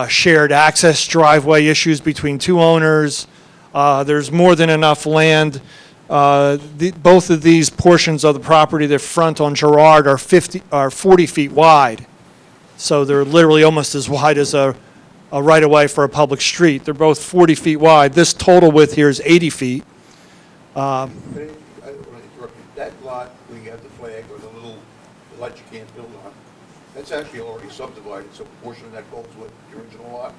shared access driveway issues between two owners. There's more than enough land. Both of these portions of the property that front on Girard are 40 feet wide. So they're literally almost as wide as a right-of-way for a public street. They're both 40 feet wide. This total width here is 80 feet. I don't want to interrupt you. That lot where you have the flag or the little lot you can't build on, that's actually already subdivided, so a portion of that goes with the original lot.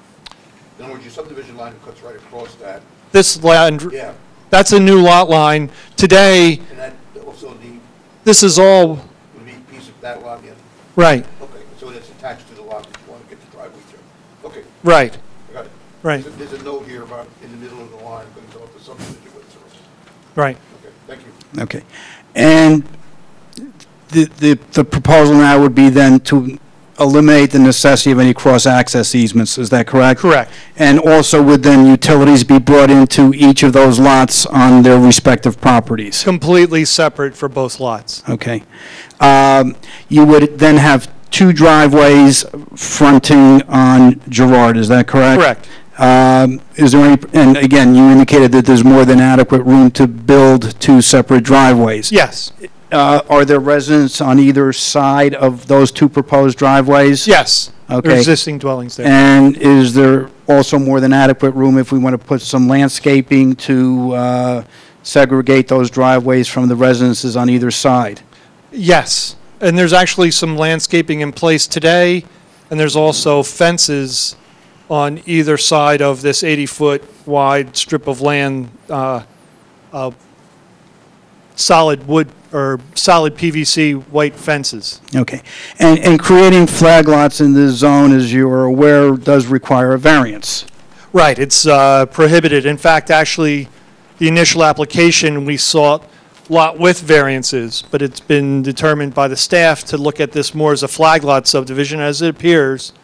In other words, your subdivision line cuts right across that. This land, Yeah. that's a new lot line. Today, And that, also this is all, would be a piece of that lot, yeah? right, Okay, so it's attached to the lot that you want to get the driveway to. Okay, right, I got it. right, There's a note here about in the middle of the line, going to go to subdivision with service. right. Okay, thank you. Okay. And the proposal now would be then to eliminate the necessity of any cross-access easements, is that correct? Correct. And also would then utilities be brought into each of those lots on their respective properties? Completely separate for both lots. Okay. You would then have two driveways fronting on Girard, is that correct? Correct. Is there any, and again, you indicated that there's more than adequate room to build two separate driveways. Yes, Are there residents on either side of those two proposed driveways? yes. There are Okay. existing dwellings there. And is there also more than adequate room if we want to put some landscaping to segregate those driveways from the residences on either side? Yes, and there's actually some landscaping in place today, and there's also fences on either side of this 80-foot wide strip of land, solid wood or solid PVC white fences. Okay. And creating flag lots in this zone, as you are aware, does require a variance. Right, it's prohibited. In fact, actually, the initial application, we sought lot width variances, but it's been determined by the staff to look at this more as a flag lot subdivision, as it appears,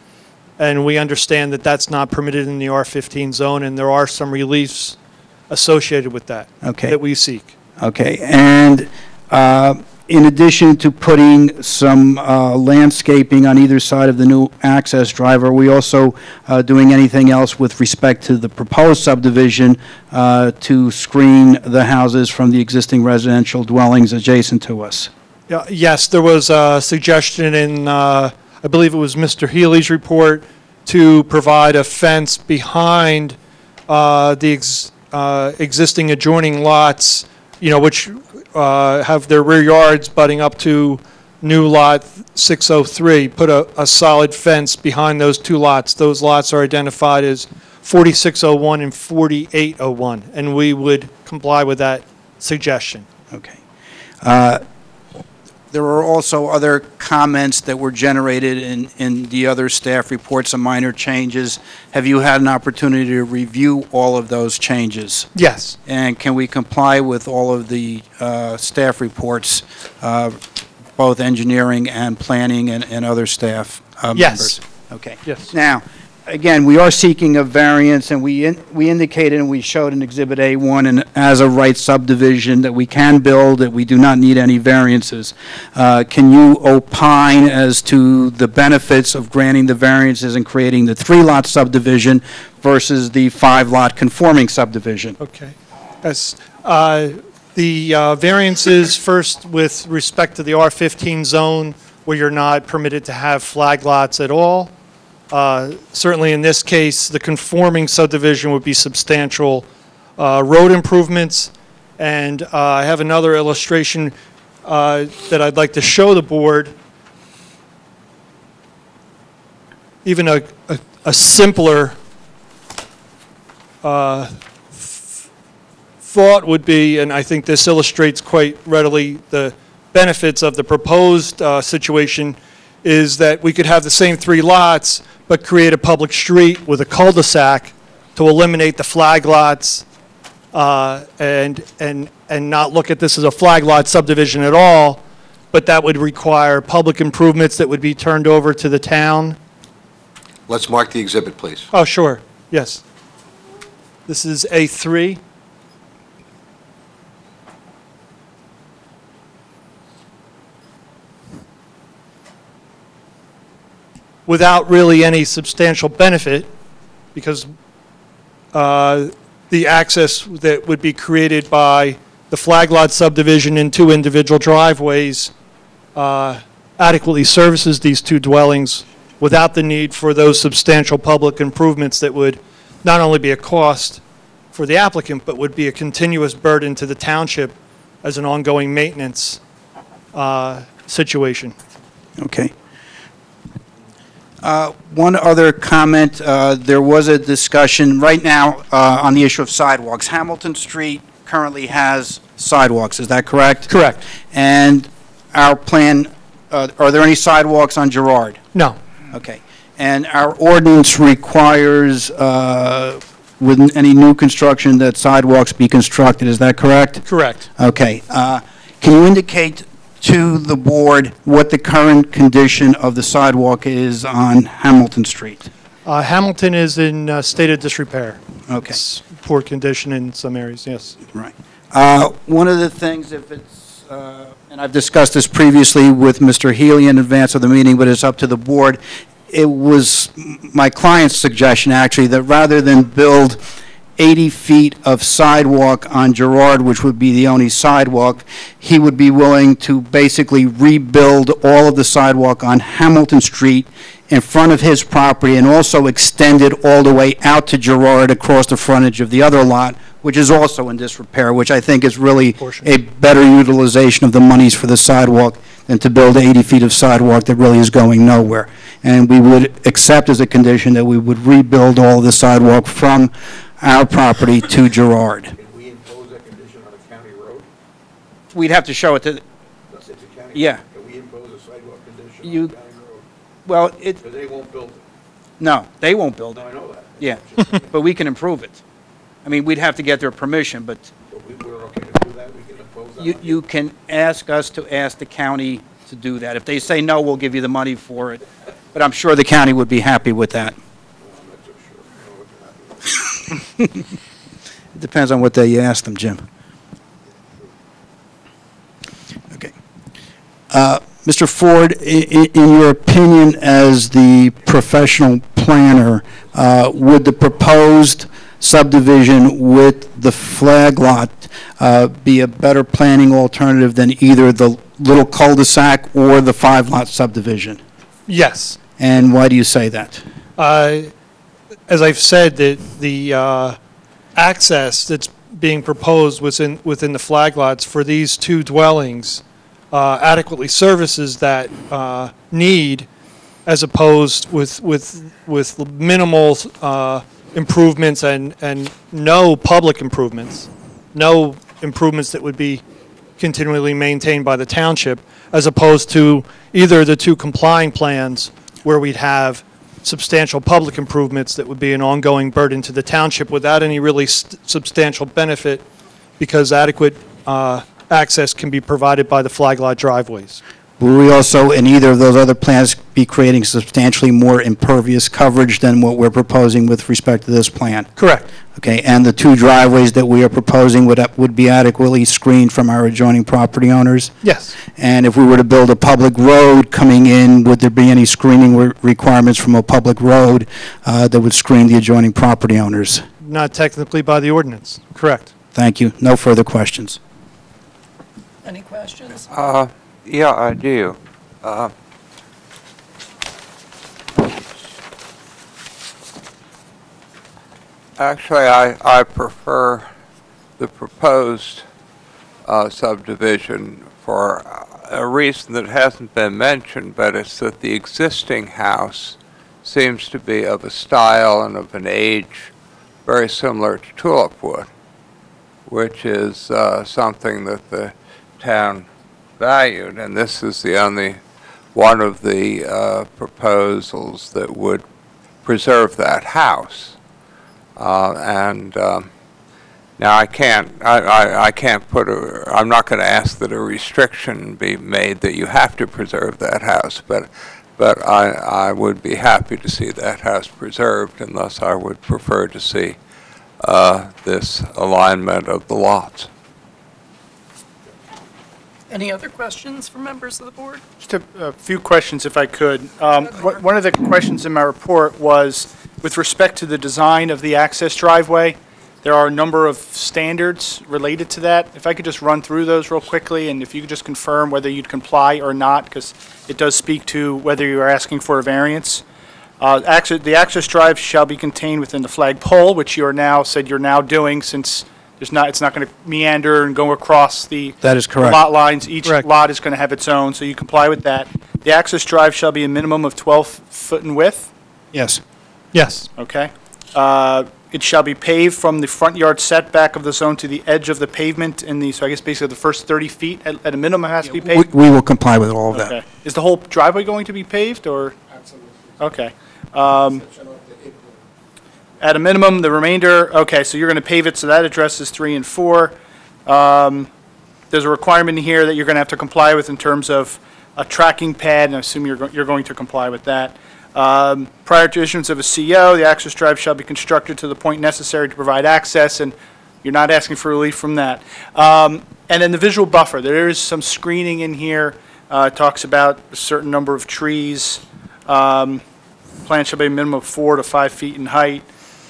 and we understand that that's not permitted in the R15 zone, and there are some reliefs associated with that, Okay. that we seek. Okay, and in addition to putting some landscaping on either side of the new access drive, are we also doing anything else with respect to the proposed subdivision to screen the houses from the existing residential dwellings adjacent to us? Yes, there was a suggestion in, I believe it was Mr. Healy's report, to provide a fence behind the existing adjoining lots, you know, which have their rear yards butting up to new lot 603, put a solid fence behind those two lots. Those lots are identified as 4601 and 4801, and we would comply with that suggestion. Okay. there are also other comments that were generated in the other staff reports, some minor changes. Have you had an opportunity to review all of those changes? Yes. And can we comply with all of the staff reports, both engineering and planning and other staff members? Yes. Okay. Yes. Now, again, we are seeking a variance, and we indicated and we showed in Exhibit A1 and as a right subdivision that we can build, that we do not need any variances. Can you opine as to the benefits of granting the variances and creating the 3-lot subdivision versus the 5-lot conforming subdivision? Okay. Yes. The variances, first with respect to the R15 zone, where you're not permitted to have flag lots at all. Certainly in this case, the conforming subdivision would be substantial road improvements. And I have another illustration that I'd like to show the board. Even a simpler thought would be, and I think this illustrates quite readily the benefits of the proposed situation, is that we could have the same 3 lots, but create a public street with a cul-de-sac to eliminate the flag lots and not look at this as a flag lot subdivision at all, but that would require public improvements that would be turned over to the town. Let's mark the exhibit, please. Oh, sure, yes. This is A3. Without really any substantial benefit, because the access that would be created by the flag lot subdivision and 2 individual driveways adequately services these 2 dwellings without the need for those substantial public improvements that would not only be a cost for the applicant, but would be a continuous burden to the township as an ongoing maintenance situation. Okay. One other comment, there was a discussion right now on the issue of sidewalks. Hamilton Street currently has sidewalks, is that correct? Correct. And our plan, are there any sidewalks on Girard? No. Okay. And our ordinance requires, with any new construction, that sidewalks be constructed, is that correct? Correct. Okay. Can you indicate to the board what the current condition of the sidewalk is on Hamilton Street? Hamilton is in a state of disrepair. Okay. It's poor condition in some areas, yes. Right. One of the things, if it's, and I've discussed this previously with Mr. Healy in advance of the meeting, but it's up to the board, it was my client's suggestion, actually, that rather than build 80 feet of sidewalk on Girard, which would be the only sidewalk, he would be willing to basically rebuild all of the sidewalk on Hamilton Street in front of his property and also extend it all the way out to Girard across the frontage of the other lot, which is also in disrepair, which I think is really a better utilization of the monies for the sidewalk than to build 80 feet of sidewalk that really is going nowhere. And we would accept as a condition that we would rebuild all of the sidewalk from our property to Girard. Can we impose that condition on a county road? We'd have to show it to, It's a county. yeah. Can we impose a sidewalk condition You- on a county road? Well, it, Because they won't build it. no, they won't build No, it. I know that. Yeah, but we can improve it. I mean, we'd have to get their permission, but But we're okay to do that, we can impose that. you can ask us to ask the county to do that. If they say no, we'll give you the money for it. But I'm sure the county would be happy with that. I'm not so sure. I don't know what you're happy with. It depends on what day you ask them, Jim. Okay. Mr. Ford, in your opinion as the professional planner, would the proposed subdivision with the flag lot be a better planning alternative than either the little cul-de-sac or the 5-lot subdivision? Yes. And why do you say that? As I've said, the access that's being proposed within the flag lots for these 2 dwellings adequately services that need, as opposed with minimal improvements and no public improvements, no improvements that would be continually maintained by the township, as opposed to either of the two complying plans where we'd have substantial public improvements that would be an ongoing burden to the township without any really substantial benefit, because adequate access can be provided by the flag lot driveways. Will we also, in either of those other plans, be creating substantially more impervious coverage than what we're proposing with respect to this plan? Correct. Okay, and the two driveways that we are proposing would be adequately screened from our adjoining property owners? Yes. And if we were to build a public road coming in, would there be any screening requirements from a public road that would screen the adjoining property owners? Not technically by the ordinance. Correct. Thank you. No further questions. Any questions? Yeah, I do. Actually, I prefer the proposed subdivision for a reason that hasn't been mentioned, but it's that the existing house seems to be of a style and of an age very similar to tulip wood, which is something that the town valued, and this is the only one of the proposals that would preserve that house. Now I can't put I'm not going to ask that a restriction be made that you have to preserve that house, but I would be happy to see that house preserved, unless I would prefer to see this alignment of the lots. Any other questions from members of the board? Just a few questions, if I could. One of the questions in my report was, with respect to the design of the access driveway, there are a number of standards related to that. If I could just run through those real quickly, and if you could just confirm whether you'd comply or not, because it does speak to whether you are asking for a variance. The access drive shall be contained within the flagpole, which you are now, said you're now doing, since it's not going to meander and go across the That is correct. lot lines. Each Correct. lot is going to have its own, so you comply with that. The access drive shall be a minimum of 12 foot in width, Yes. Yes. okay? It shall be paved from the front yard setback of the zone to the edge of the pavement so I guess basically the first 30 feet at a minimum has to be paved? We will comply with all of that. Okay. Is the whole driveway going to be paved, or? Absolutely. Okay. At a minimum, the remainder, okay, so you're going to pave it, so that addresses 3 and 4. There's a requirement in here that you're going to have to comply with in terms of a tracking pad, and I assume you're going to comply with that. Prior to issuance of a CO, the access drive shall be constructed to the point necessary to provide access, and you're not asking for relief from that. And then the visual buffer, there is some screening in here. It talks about a certain number of trees. Plant shall be a minimum of 4 to 5 feet in height,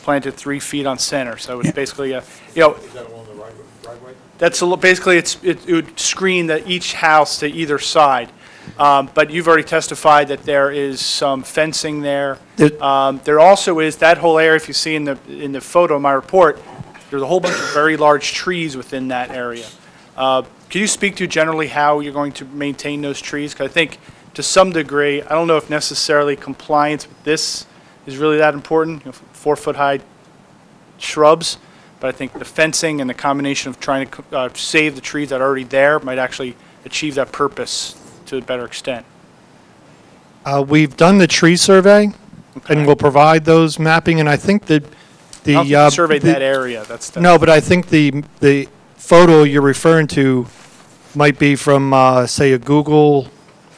planted 3 feet on center. So it's basically a, Is that along the driveway? That's basically it would screen each house to either side. But you've already testified that there is some fencing there. There also is that whole area. If you see in the photo of my report, there's a whole bunch of very large trees within that area. Can you speak to generally how you're going to maintain those trees? Because I think to some degree, I don't know if necessarily compliance with this is really that important. 4-foot high shrubs, but I think the fencing and the combination of trying to save the trees that are already there might actually achieve that purpose to a better extent. We've done the tree survey, and we'll provide those mapping, and I think that I don't think you surveyed that area. No, but I think the photo you're referring to might be from, say, a Google.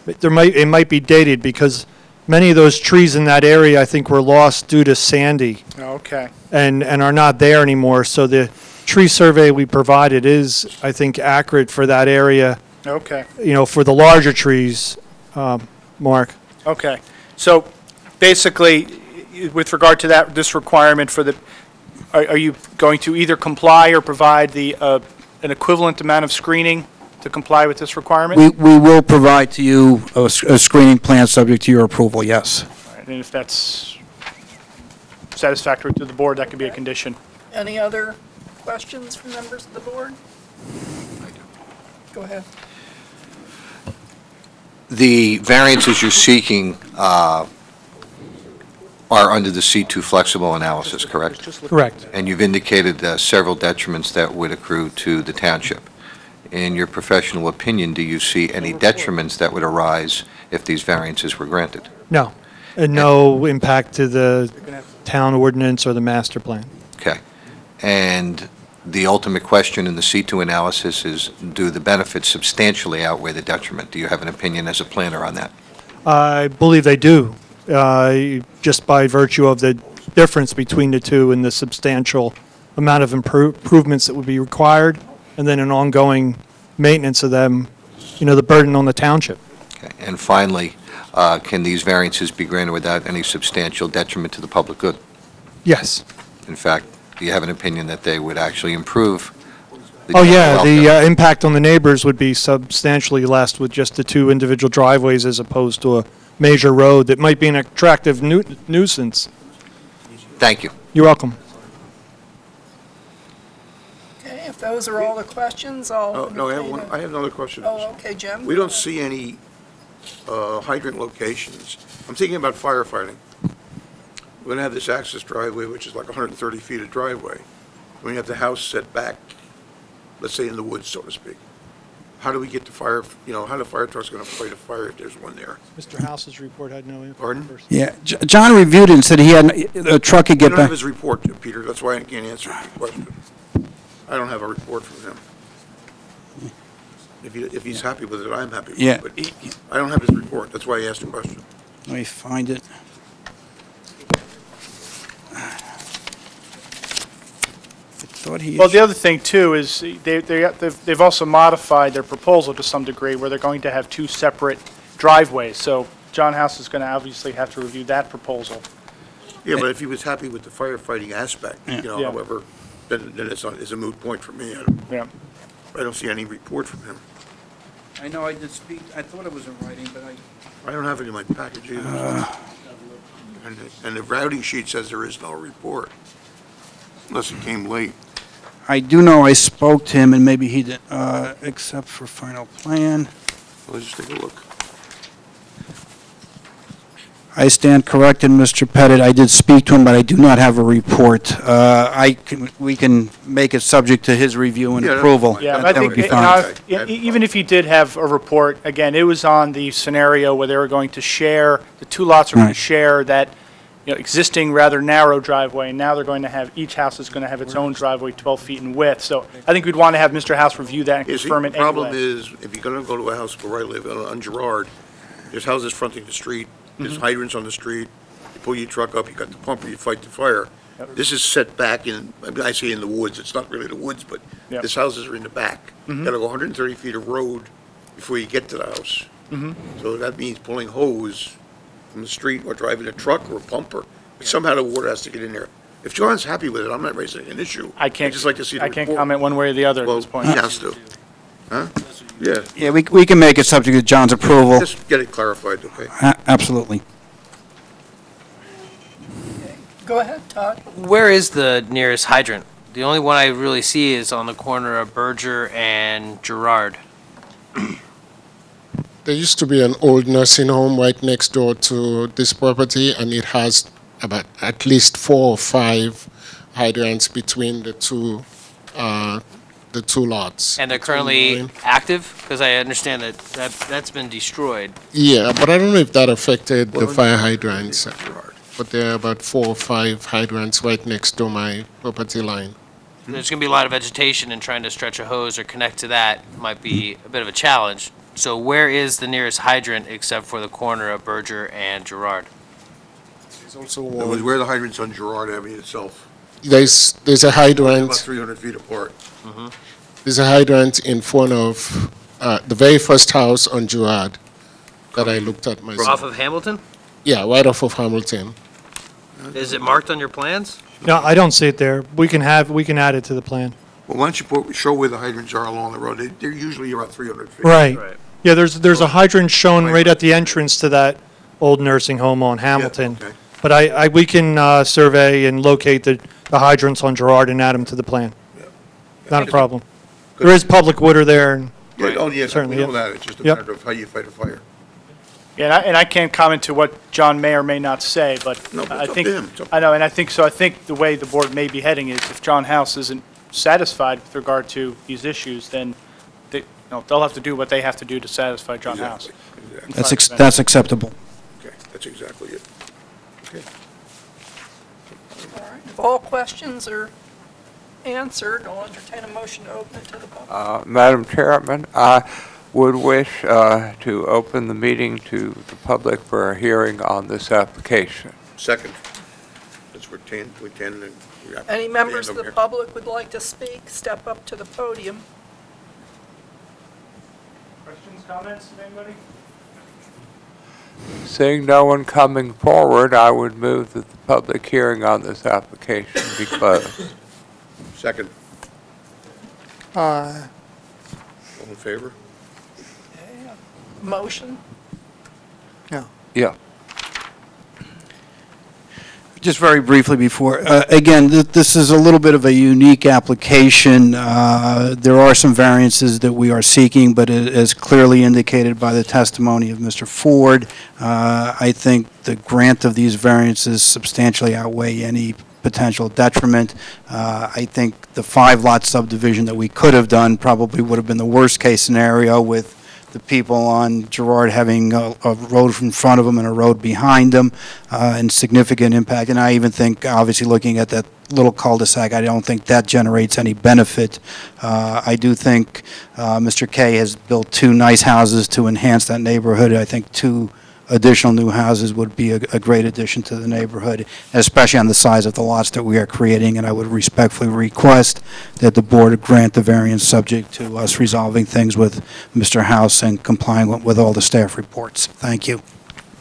It might be dated, because many of those trees in that area, I think, were lost due to Sandy. Okay. And are not there anymore. So the tree survey we provided is, I think, accurate for that area. Okay. For the larger trees, Mark. Okay. So basically, with regard to this requirement for are you going to either comply or provide an equivalent amount of screening to comply with this requirement? We will provide to you a screening plan subject to your approval, yes. All right, and if that's satisfactory to the board, that could be a condition. Any other questions from members of the board? Go ahead. The variances you're seeking are under the C2 flexible analysis, correct? Correct. And you've indicated several detriments that would accrue to the township. in your professional opinion, do you see any detriments that would arise if these variances were granted? No, and no impact to the town ordinance or the master plan. Okay. And the ultimate question in the C2 analysis is, do the benefits substantially outweigh the detriment? Do you have an opinion as a planner on that? I believe they do, just by virtue of the difference between the two and the substantial amount of improvements that would be required, and then an ongoing maintenance of them, the burden on the township. Okay. And finally, can these variances be granted without any substantial detriment to the public good? Yes. In fact, do you have an opinion that they would actually improve? Oh, yeah, the impact on the neighbors would be substantially less with just the two individual driveways as opposed to a major road that might be an attractive nuisance. Thank you. You're welcome. Okay, if those are all the questions, I'll... No, I have another question. Oh, okay, Jim? We don't see any hydrant locations. I'm thinking about firefighting. We're going to have this access driveway, which is like 130 feet of driveway. We have the house set back, let's say in the woods, so to speak. How do we get the fire, how the fire truck's going to fight a fire if there's one there? Mr. House's report had no impact. Pardon? Yeah, John reviewed it and said he had, a truck could I get don't have back. his report, Peter, that's why I can't answer your question. I don't have a report from him. If he's happy with it, I'm happy with Yeah. it. But I don't have his report, that's why I asked the question. Let me find it. Well, the other thing, too, is they've also modified their proposal to some degree where they're going to have two separate driveways. So John House is going to obviously have to review that proposal. Yeah, but if he was happy with the firefighting aspect, Yeah. however, then it's a moot point for me. Yeah. I don't see any report from him. I know I did speak, I thought it was in writing, but I don't have it in my package either. And the routing sheet says there is no report, unless it came late. I do know I spoke to him, and maybe he did, except for final plan. Let's just take a look. I stand corrected, Mr. Pettit. I did speak to him, but I do not have a report. We can make it subject to his review and Yeah, that's approval. fine. Yeah, That I would think, be you fine. know, even if he did have a report, again, it was on the scenario where they were going to share, the two lots are going to Right. share that, existing rather narrow driveway, and now they're going to have, each house is going to have its own driveway 12 feet in width. So I think we'd want to have Mr. House review that and You see, confirm it the problem anyway. is, if you're gonna go to a house where I live on Girard, there's houses fronting the street, there's hydrants on the street, you pull your truck up, you got the pumper, you fight the fire. This is set back in, I say in the woods, it's not really the woods, but Yep. this houses are in the back. You gotta go 130 feet of road before you get to the house. So that means pulling hose from the street or driving a truck or a pumper. Somehow the water has to get in there. If John's happy with it, I'm not raising an issue. I can't, I'd just like to see the I can't report. comment one way or the other at Well, this point. he has to. Huh? Yeah, Yeah, we can make it subject to John's approval. just get it clarified, okay? Absolutely. Go ahead, Todd. Where is the nearest hydrant? The only one I really see is on the corner of Berger and Girard. There used to be an old nursing home right next door to this property, and it has about at least 4 or 5 hydrants between the two lots. And they're currently active? Because I understand that's been destroyed. Yeah, but I don't know if that affected the Well, fire hydrants. Gerard. But there are about 4 or 5 hydrants right next to my property line. There's going to be a lot of vegetation, and trying to stretch a hose or connect to that might be a bit of a challenge. So where is the nearest hydrant except for the corner of Berger and Girard? There's also It was one. where the hydrant's on Girard Avenue itself. There's a About hydrant. 300 feet apart. There's a hydrant in front of the very first house on Girard that I looked at myself. Off of Hamilton? Yeah, right off of Hamilton. Is it marked on your plans? No, I don't see it there. We can add it to the plan. Well, why don't you show where the hydrants are along the road? They're usually about 300 feet. Right. Yeah, there's a hydrant shown right at the entrance to that old nursing home on Hamilton. okay. But we can survey and locate the hydrants on Girard and add them to the plan. Not a problem. There is public water there, and Yeah, oh, yeah, we Certainly, know yep. that. It's just a Yep. matter of how you fight a fire. Yeah, and I can't comment to what John may or may not say, but No, but I it's up think, to him. It's up- I know, and I think, so I think the way the board may be heading is if John House isn't satisfied with regard to these issues, then they'll have to do what they have to do to satisfy John House. Exactly. That's acceptable. Okay, that's exactly it. Okay. All right, if all questions are answered, I'll entertain a motion to open it to the public. Madam Chairman, I would wish to open the meeting to the public for a hearing on this application. Second. We're 10 and Any members of the public would like to speak, step up to the podium. Questions, comments, anybody? Seeing no one coming forward, I would move that the public hearing on this application be closed. Second. Aye. All in favor? Motion? Yeah. Just very briefly before, again, this is a little bit of a unique application. There are some variances that we are seeking, but as clearly indicated by the testimony of Mr. Ford, I think the grant of these variances substantially outweigh any potential detriment. I think the 5-lot subdivision that we could have done probably would have been the worst-case scenario, with the people on Girard having a road in front of them and a road behind them, and significant impact. And I even think, obviously, looking at that little cul-de-sac, I don't think that generates any benefit. I do think Mr. Kay has built 2 nice houses to enhance that neighborhood. I think 2 additional new houses would be a great addition to the neighborhood, especially on the size of the lots that we are creating, and I would respectfully request that the board grant the variance subject to us resolving things with Mr. House and complying with all the staff reports. Thank you.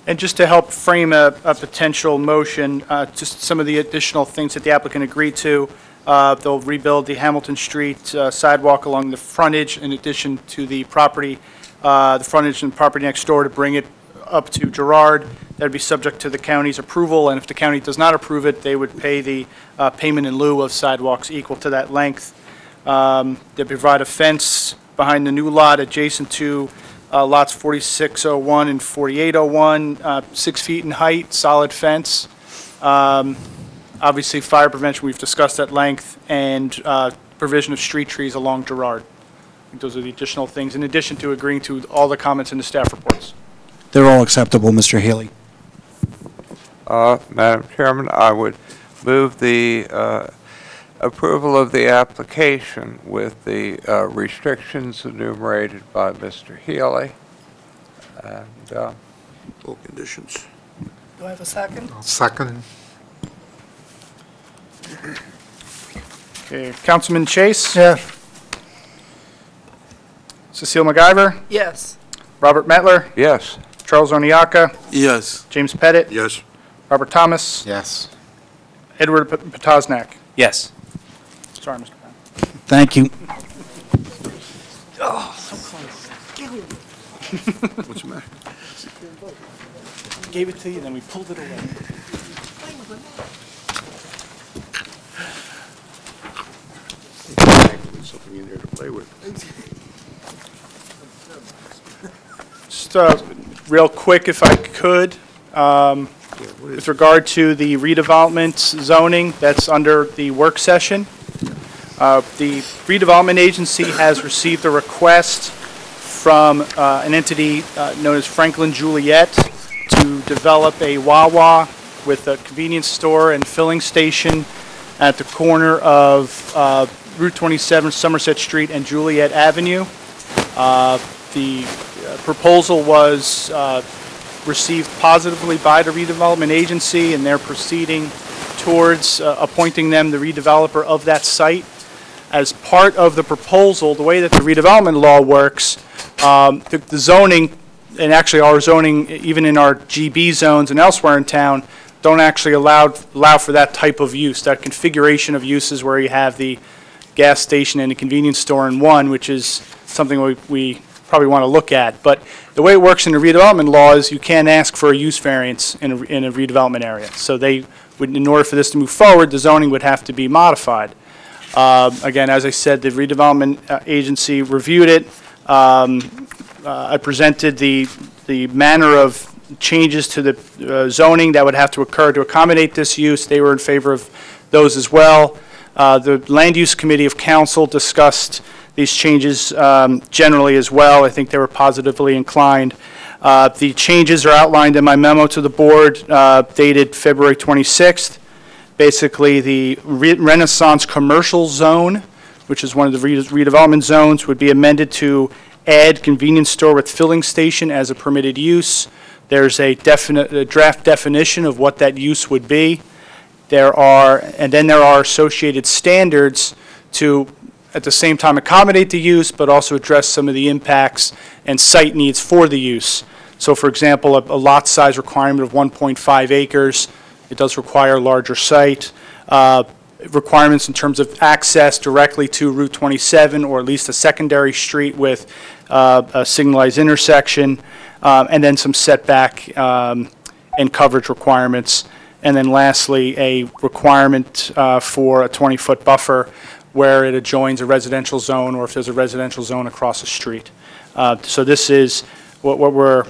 And just to help frame a potential motion, just some of the additional things that the applicant agreed to, they'll rebuild the Hamilton Street sidewalk along the frontage in addition to the property, the frontage and property next door to bring it up to Girard. That would be subject to the county's approval, and if the county does not approve it, they would pay the payment in lieu of sidewalks equal to that length. They provide a fence behind the new lot adjacent to lots 4601 and 4801, 6 feet in height, solid fence. Obviously, fire prevention, we've discussed at length, and provision of street trees along Girard. I think those are the additional things, in addition to agreeing to all the comments in the staff reports. They're all acceptable, Mr. Healy. Madam Chairman, I would move the approval of the application with the restrictions enumerated by Mr. Healy. And Full conditions. Do I have a second? Second. Okay, Councilman Chase? Yes. Cecile MacGyver? Yes. Robert Mettler? yes. Charles Orniaka? Yes. James Pettit? Yes. Robert Thomas? Yes. Edward Potosnak? Yes. Sorry, Mr. Brown. Thank you. What's the matter? Gave it to you, then we pulled it away. There's something in there to play with. Just real quick, if I could, with regard to the redevelopment zoning that's under the work session, the redevelopment agency has received a request from an entity known as Franklin Juliet to develop a Wawa with a convenience store and filling station at the corner of Route 27, Somerset Street, and Juliet Avenue. The proposal was received positively by the redevelopment agency, and they're proceeding towards appointing them the redeveloper of that site. As part of the proposal, the way that the redevelopment law works, the zoning, and actually our zoning, even in our GB zones and elsewhere in town, don't actually allow for that type of use, that configuration of uses where you have the gas station and the convenience store in one, which is something we probably want to look at. But the way it works in the redevelopment law is you can't ask for a use variance in a redevelopment area. So they would, in order for this to move forward, the zoning would have to be modified. Again, as I said, the redevelopment agency reviewed it. I presented the manner of changes to the zoning that would have to occur to accommodate this use. They were in favor of those as well. The Land Use Committee of Council discussed these changes generally as well. I think they were positively inclined. The changes are outlined in my memo to the board dated February 26th. Basically, the Renaissance Commercial Zone, which is one of the redevelopment zones, would be amended to add convenience store with filling station as a permitted use. There's a draft definition of what that use would be. There are associated standards to, at the same time, accommodate the use, but also address some of the impacts and site needs for the use. So, for example, a lot size requirement of 1.5 acres. It does require a larger site. Requirements in terms of access directly to Route 27, or at least a secondary street with a signalized intersection, and then some setback and coverage requirements. And then lastly, a requirement for a 20-foot buffer where it adjoins a residential zone, or if there's a residential zone across the street. So this is what we're,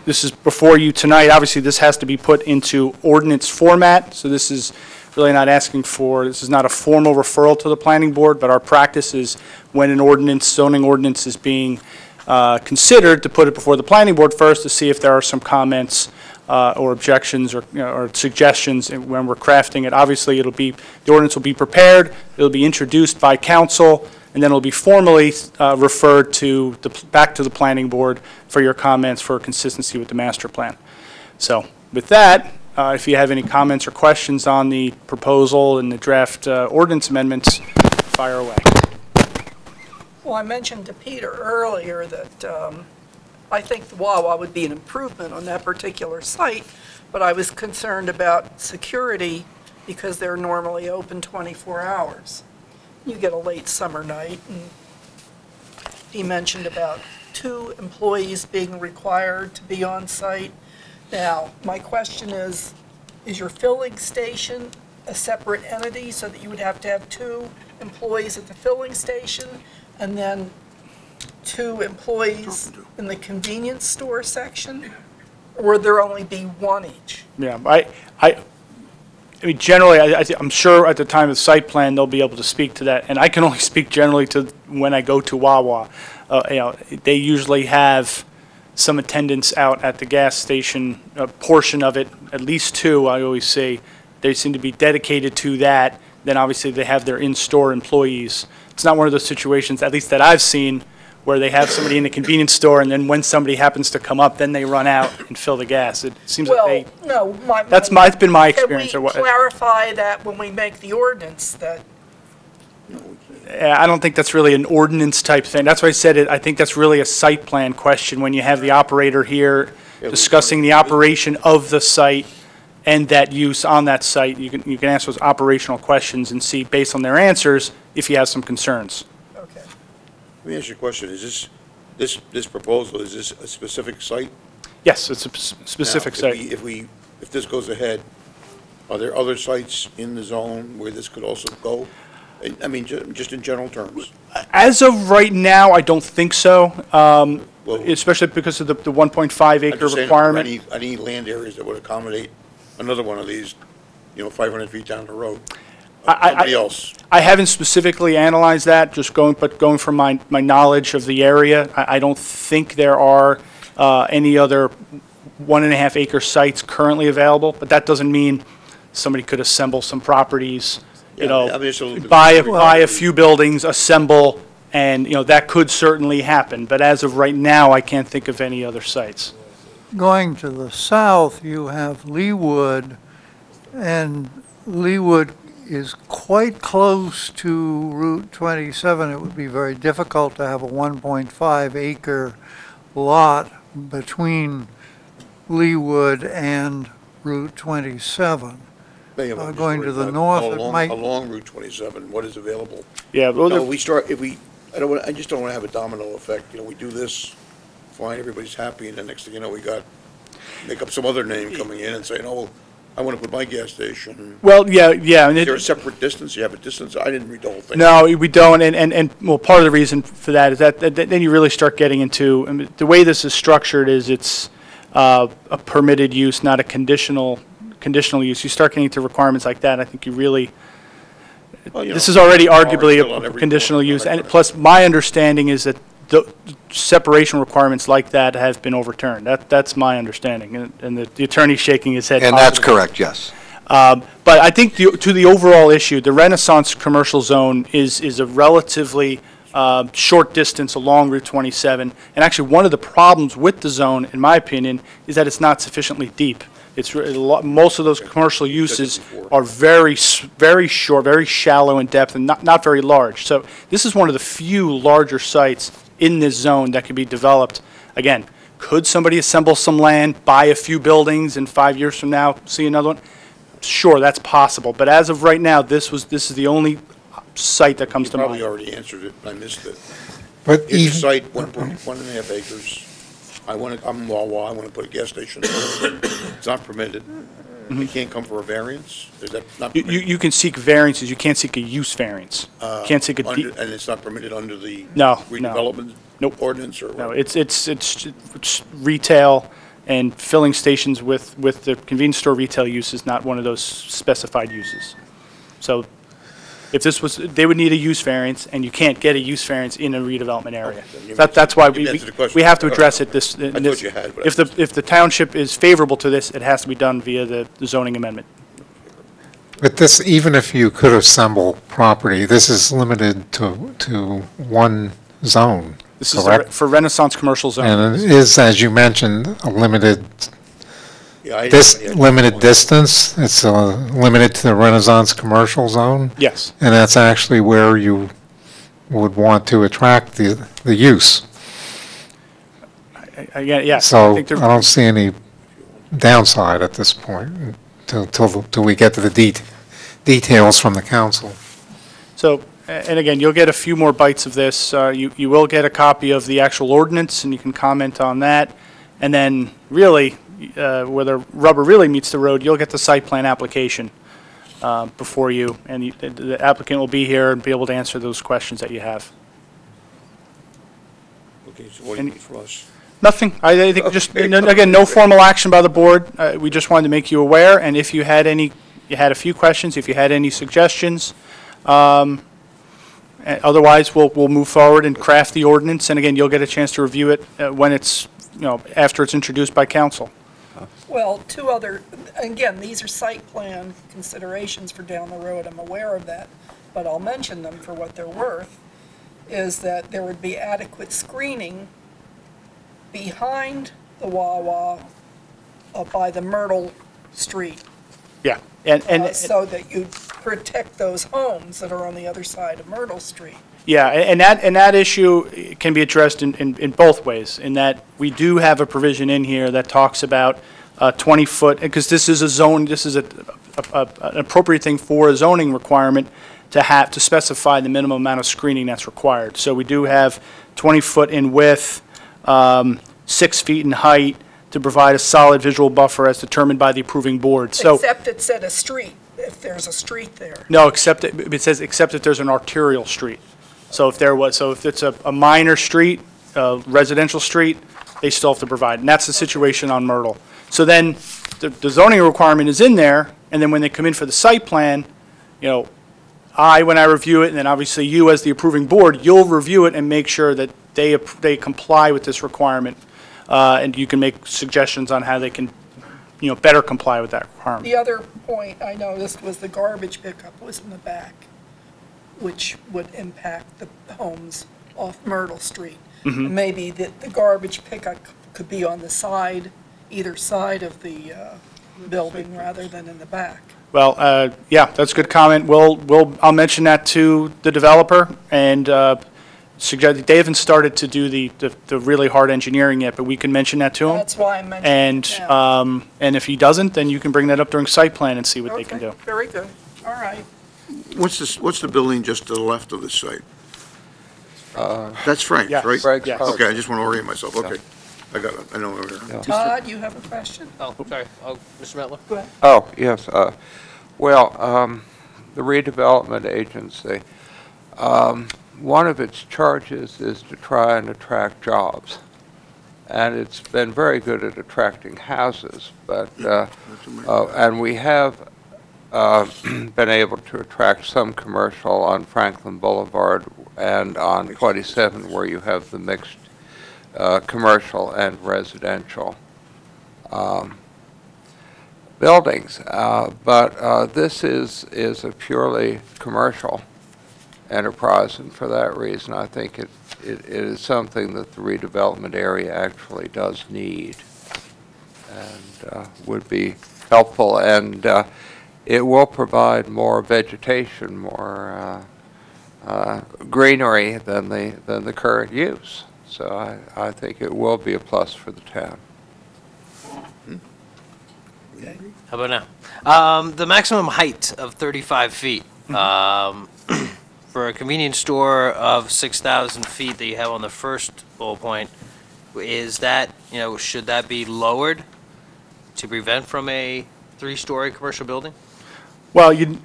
this is before you tonight. Obviously, this has to be put into ordinance format, so this is really not asking for, this is not a formal referral to the planning board, but our practice is when an ordinance, zoning ordinance is being considered, to put it before the planning board first to see if there are some comments or objections or, or suggestions when we're crafting it. Obviously, the ordinance will be prepared, it'll be introduced by council, and then it'll be formally referred to back to the planning board for your comments for consistency with the master plan. So with that, if you have any comments or questions on the proposal and the draft ordinance amendments, fire away. Well, I mentioned to Peter earlier that I think the Wawa would be an improvement on that particular site, but I was concerned about security because they're normally open 24 hours. You get a late summer night, and he mentioned about 2 employees being required to be on site. Now, my question is your filling station a separate entity so that you would have to have 2 employees at the filling station and then 2 employees in the convenience store section? Or would there only be 1 each? Yeah, I mean, generally, I'm sure at the time of the site plan, they'll be able to speak to that. And I can only speak generally to when I go to Wawa. They usually have some attendants out at the gas station, a portion of it, at least 2, I always say. They seem to be dedicated to that. Then obviously they have their in-store employees. It's not one of those situations, at least that I've seen, where they have somebody in the convenience store, and then when somebody happens to come up, then they run out and fill the gas. It seems like they... Well, no, it's been my experience. Can we clarify that when we make the ordinance that... I don't think that's really an ordinance type thing. That's why I said it. I think that's really a site plan question when you have the operator here discussing the operation of the site and that use on that site. You can ask those operational questions and see, based on their answers, if you have some concerns. Okay. Let me ask you a question. Is this proposal, is this a specific site? Yes, it's a specific Now, site. If this goes ahead, are there other sites in the zone where this could also go? I mean, just in general terms. As of right now, I don't think so, especially because of the 1.5 acre requirement. Any land areas that would accommodate another one of these, 500 feet down the road. Somebody else. I haven't specifically analyzed that, going from my knowledge of the area, I don't think there are any other 1.5 acre sites currently available, but that doesn't mean somebody could assemble some properties, buy a few buildings, assemble, and, that could certainly happen. But as of right now, I can't think of any other sites. Going to the south, you have Leawood, and Leawood is quite close to Route 27. It would be very difficult to have a 1.5 acre lot between Leawood and Route 27. Going to the north, it might... Along Route 27, what is available? Yeah, well, I just don't want to have a domino effect. We do this, fine, everybody's happy, and then next thing you know, make up some other name coming in and saying, oh, I want to put my gas station. Well, yeah. Is there a separate distance? You have a distance? I didn't read the whole thing. No, we don't, and well, part of the reason for that is that then you really start getting into, I mean, the way this is structured is it's a permitted use, not a conditional use. You start getting into requirements like that, I think you really, Well, you this know, is already cars arguably still on a every conditional corner, use, all that and kind plus, my understanding is that the separation requirements like that have been overturned. That's my understanding, and the attorney's shaking his head. And that's positively. correct, yes. But I think to the overall issue, the Renaissance commercial zone is a relatively short distance along Route 27. And actually, one of the problems with the zone, in my opinion, is that it's not sufficiently deep. Most of those commercial uses are very short, very shallow in depth, and not very large. So this is one of the few larger sites in this zone that could be developed. Again, could somebody assemble some land, buy a few buildings, and 5 years from now see another one? Sure, that's possible. But as of right now, this is the only site that comes You to probably mind. already answered it, I missed it. But It's a even, site, 1.5 acres. I'm Wawa, I want to put a gas station. It's not permitted. You can't come for a variance? Is that not permitted? You can seek variances, you can't seek a use variance. Can't seek a And it's not permitted under the No, redevelopment Nope. ordinance or? No, it's retail, and filling stations with the convenience store retail use is not one of those specified uses. So if this was, they would need a use variance, and you can't get a use variance in a redevelopment area. That's why you answered the question. we have to address it this. I thought you had, but I If the township is favorable to this, it has to be done via the zoning amendment. but this, even if you could assemble property, this is limited to one zone, This is correct? for Renaissance commercial zone. And it is, as you mentioned, a limited, Yeah, limited distance. It's limited to the Renaissance commercial zone. Yes. And that's actually where you would want to attract the use. Again, yes. So think I there- don't see any downside at this point till we get to the details from the council. So, and again, you'll get a few more bites of this. You will get a copy of the actual ordinance, and you can comment on that. And then, really, where the rubber really meets the road, you'll get the site plan application before you, and the applicant will be here and be able to answer those questions that you have. Okay, so what do you need from us? Nothing. I think just, again, no formal action by the board. We just wanted to make you aware, and if you had a few questions, if you had any suggestions, otherwise, we'll move forward and craft the ordinance, and again, you'll get a chance to review it when it's, after it's introduced by council. Well, again, these are site plan considerations for down the road, I'm aware of that, but I'll mention them for what they're worth, is that there would be adequate screening behind the Wawa by the Myrtle Street, Yeah, so that you protect those homes that are on the other side of Myrtle Street. Yeah, and that issue can be addressed in both ways, in that we do have a provision in here that talks about 20-foot, because this is a zone, this is an appropriate thing for a zoning requirement to specify the minimum amount of screening that's required. So we do have 20-foot in width, 6 feet in height, to provide a solid visual buffer as determined by the approving board. So, Except it said a street, if there's a street there. no, it says except if there's an arterial street. So if it's a minor street, a residential street, they still have to provide, and that's the situation on Myrtle. So then, the zoning requirement is in there, and then when they come in for the site plan, when I review it, and then obviously you as the approving board, you'll review it and make sure that they comply with this requirement, and you can make suggestions on how they can, better comply with that requirement. The other point I noticed was the garbage pickup was in the back, which would impact the homes off Myrtle Street. Mhm. Maybe the garbage pickup could be on the side, either side of the building rather than in the back. Well, yeah, that's a good comment. I'll mention that to the developer, and suggest, they haven't started to do the really hard engineering yet, but we can mention that to him. That's why I mentioned it now. And if he doesn't, then you can bring that up during site plan and see what they can Okay, do. very good. All right. What's the building just to the left of the site? That's Frank's, Yes. right? Frank's Yes. Pub. Okay, I just want to orient myself, okay. I got it, I know where we are. Todd, you have a question? Oh, sorry. Oh, Mr. Metler? Go ahead. Oh, yes. The redevelopment agency, one of its charges is to try and attract jobs. And it's been very good at attracting houses, but, and we have been able to attract some commercial on Franklin Boulevard and on 27 where you have the mixed commercial and residential buildings. But this is a purely commercial enterprise, and for that reason, I think it is something that the redevelopment area actually does need and would be helpful, and it will provide more vegetation, more greenery than the current use. So I think it will be a plus for the town. How about now? The maximum height of 35 feet. For a convenience store of 6,000 feet that you have on the first bullet point, is that, should that be lowered to prevent from a 3-story commercial building? Well, you'd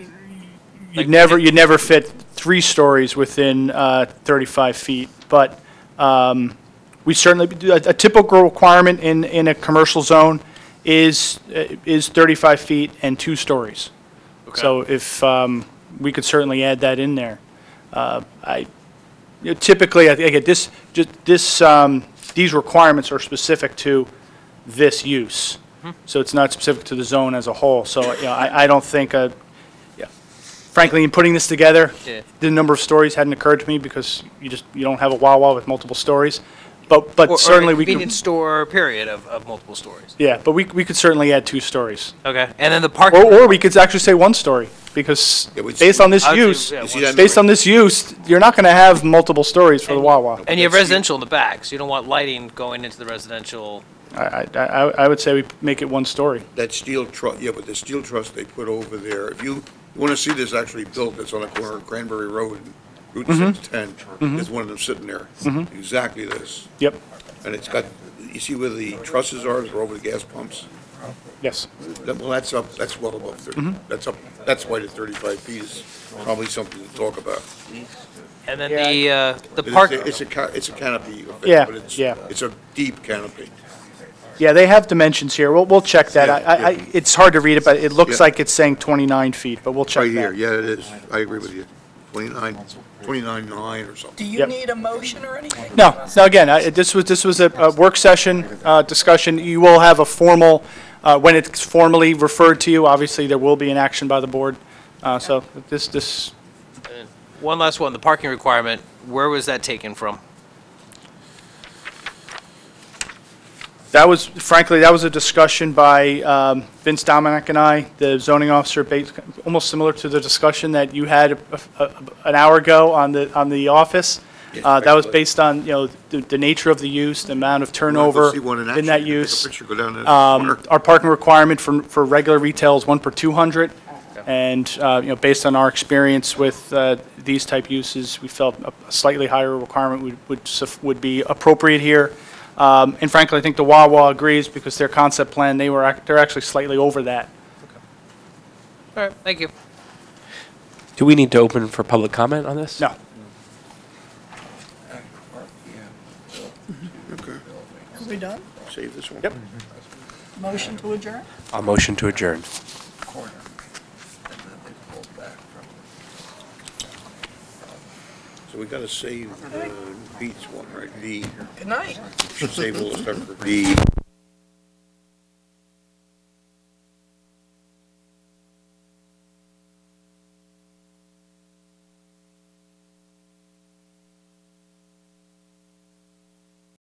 never fit 3 stories within 35 feet, but we certainly, a typical requirement in a commercial zone is 35 feet and 2 stories. Okay. So if, we could certainly add that in there. Typically, I think these requirements are specific to this use. So it's not specific to the zone as a whole. So, I don't think, frankly, in putting this together, Yeah. the number of stories hadn't occurred to me because you don't have a Wawa with multiple stories. But Or certainly a we convenience could, store period of multiple stories. yeah, but we could certainly add 2 stories. Okay. And then the parking. Or we could actually say 1 story, because Yeah, we- based on this I would use, say, yeah, You see one that? based on this use, you're not going to have multiple stories for the Wawa. And you have residential in the back, so you don't want lighting going into the residential. I would say we make it 1 story. That steel truss, yeah, but the steel truss they put over there, if you want to see this actually built, it's on the corner of Cranberry Road and Route 610. There's one of them sitting there. Exactly this. Yep, And it's got, you see where the trusses are, they're over the gas pumps? yes. Well, that's well above 30. That's up, that's why the 35 feet is probably something to talk about. And then Yeah. the park. It's a canopy effect, Yeah, but it's, yeah. it's a deep canopy. Yeah, they have dimensions here. We'll check that. Yeah, It's hard to read it, but it looks Yeah. like it's saying 29 feet, but we'll check Right here, that. yeah, it is. I agree with you. 29.9 or something. Do you Yep. need a motion or anything? No, again, this was a work session discussion. You will have a formal, when it's formally referred to you, obviously, there will be an action by the board. So this, One last one, the parking requirement, where was that taken from? frankly, that was a discussion by Vince Dominic and I, the zoning officer, almost similar to the discussion that you had an hour ago on the office. That was based on, the nature of the use, the amount of turnover See one in action, that take a use. picture, go down to the corner. Our parking requirement for regular retail is 1 per 200. And, based on our experience with these type uses, we felt a slightly higher requirement would be appropriate here. And frankly, I think the Wawa agrees because their concept plan, they're actually slightly over that. All right, thank you. Do we need to open for public comment on this? No. Okay, Are we done? save this one. Yep. Motion to adjourn? A motion to adjourn. So we gotta save Pete's one, right? D. Good night. Should save all the stuff for D.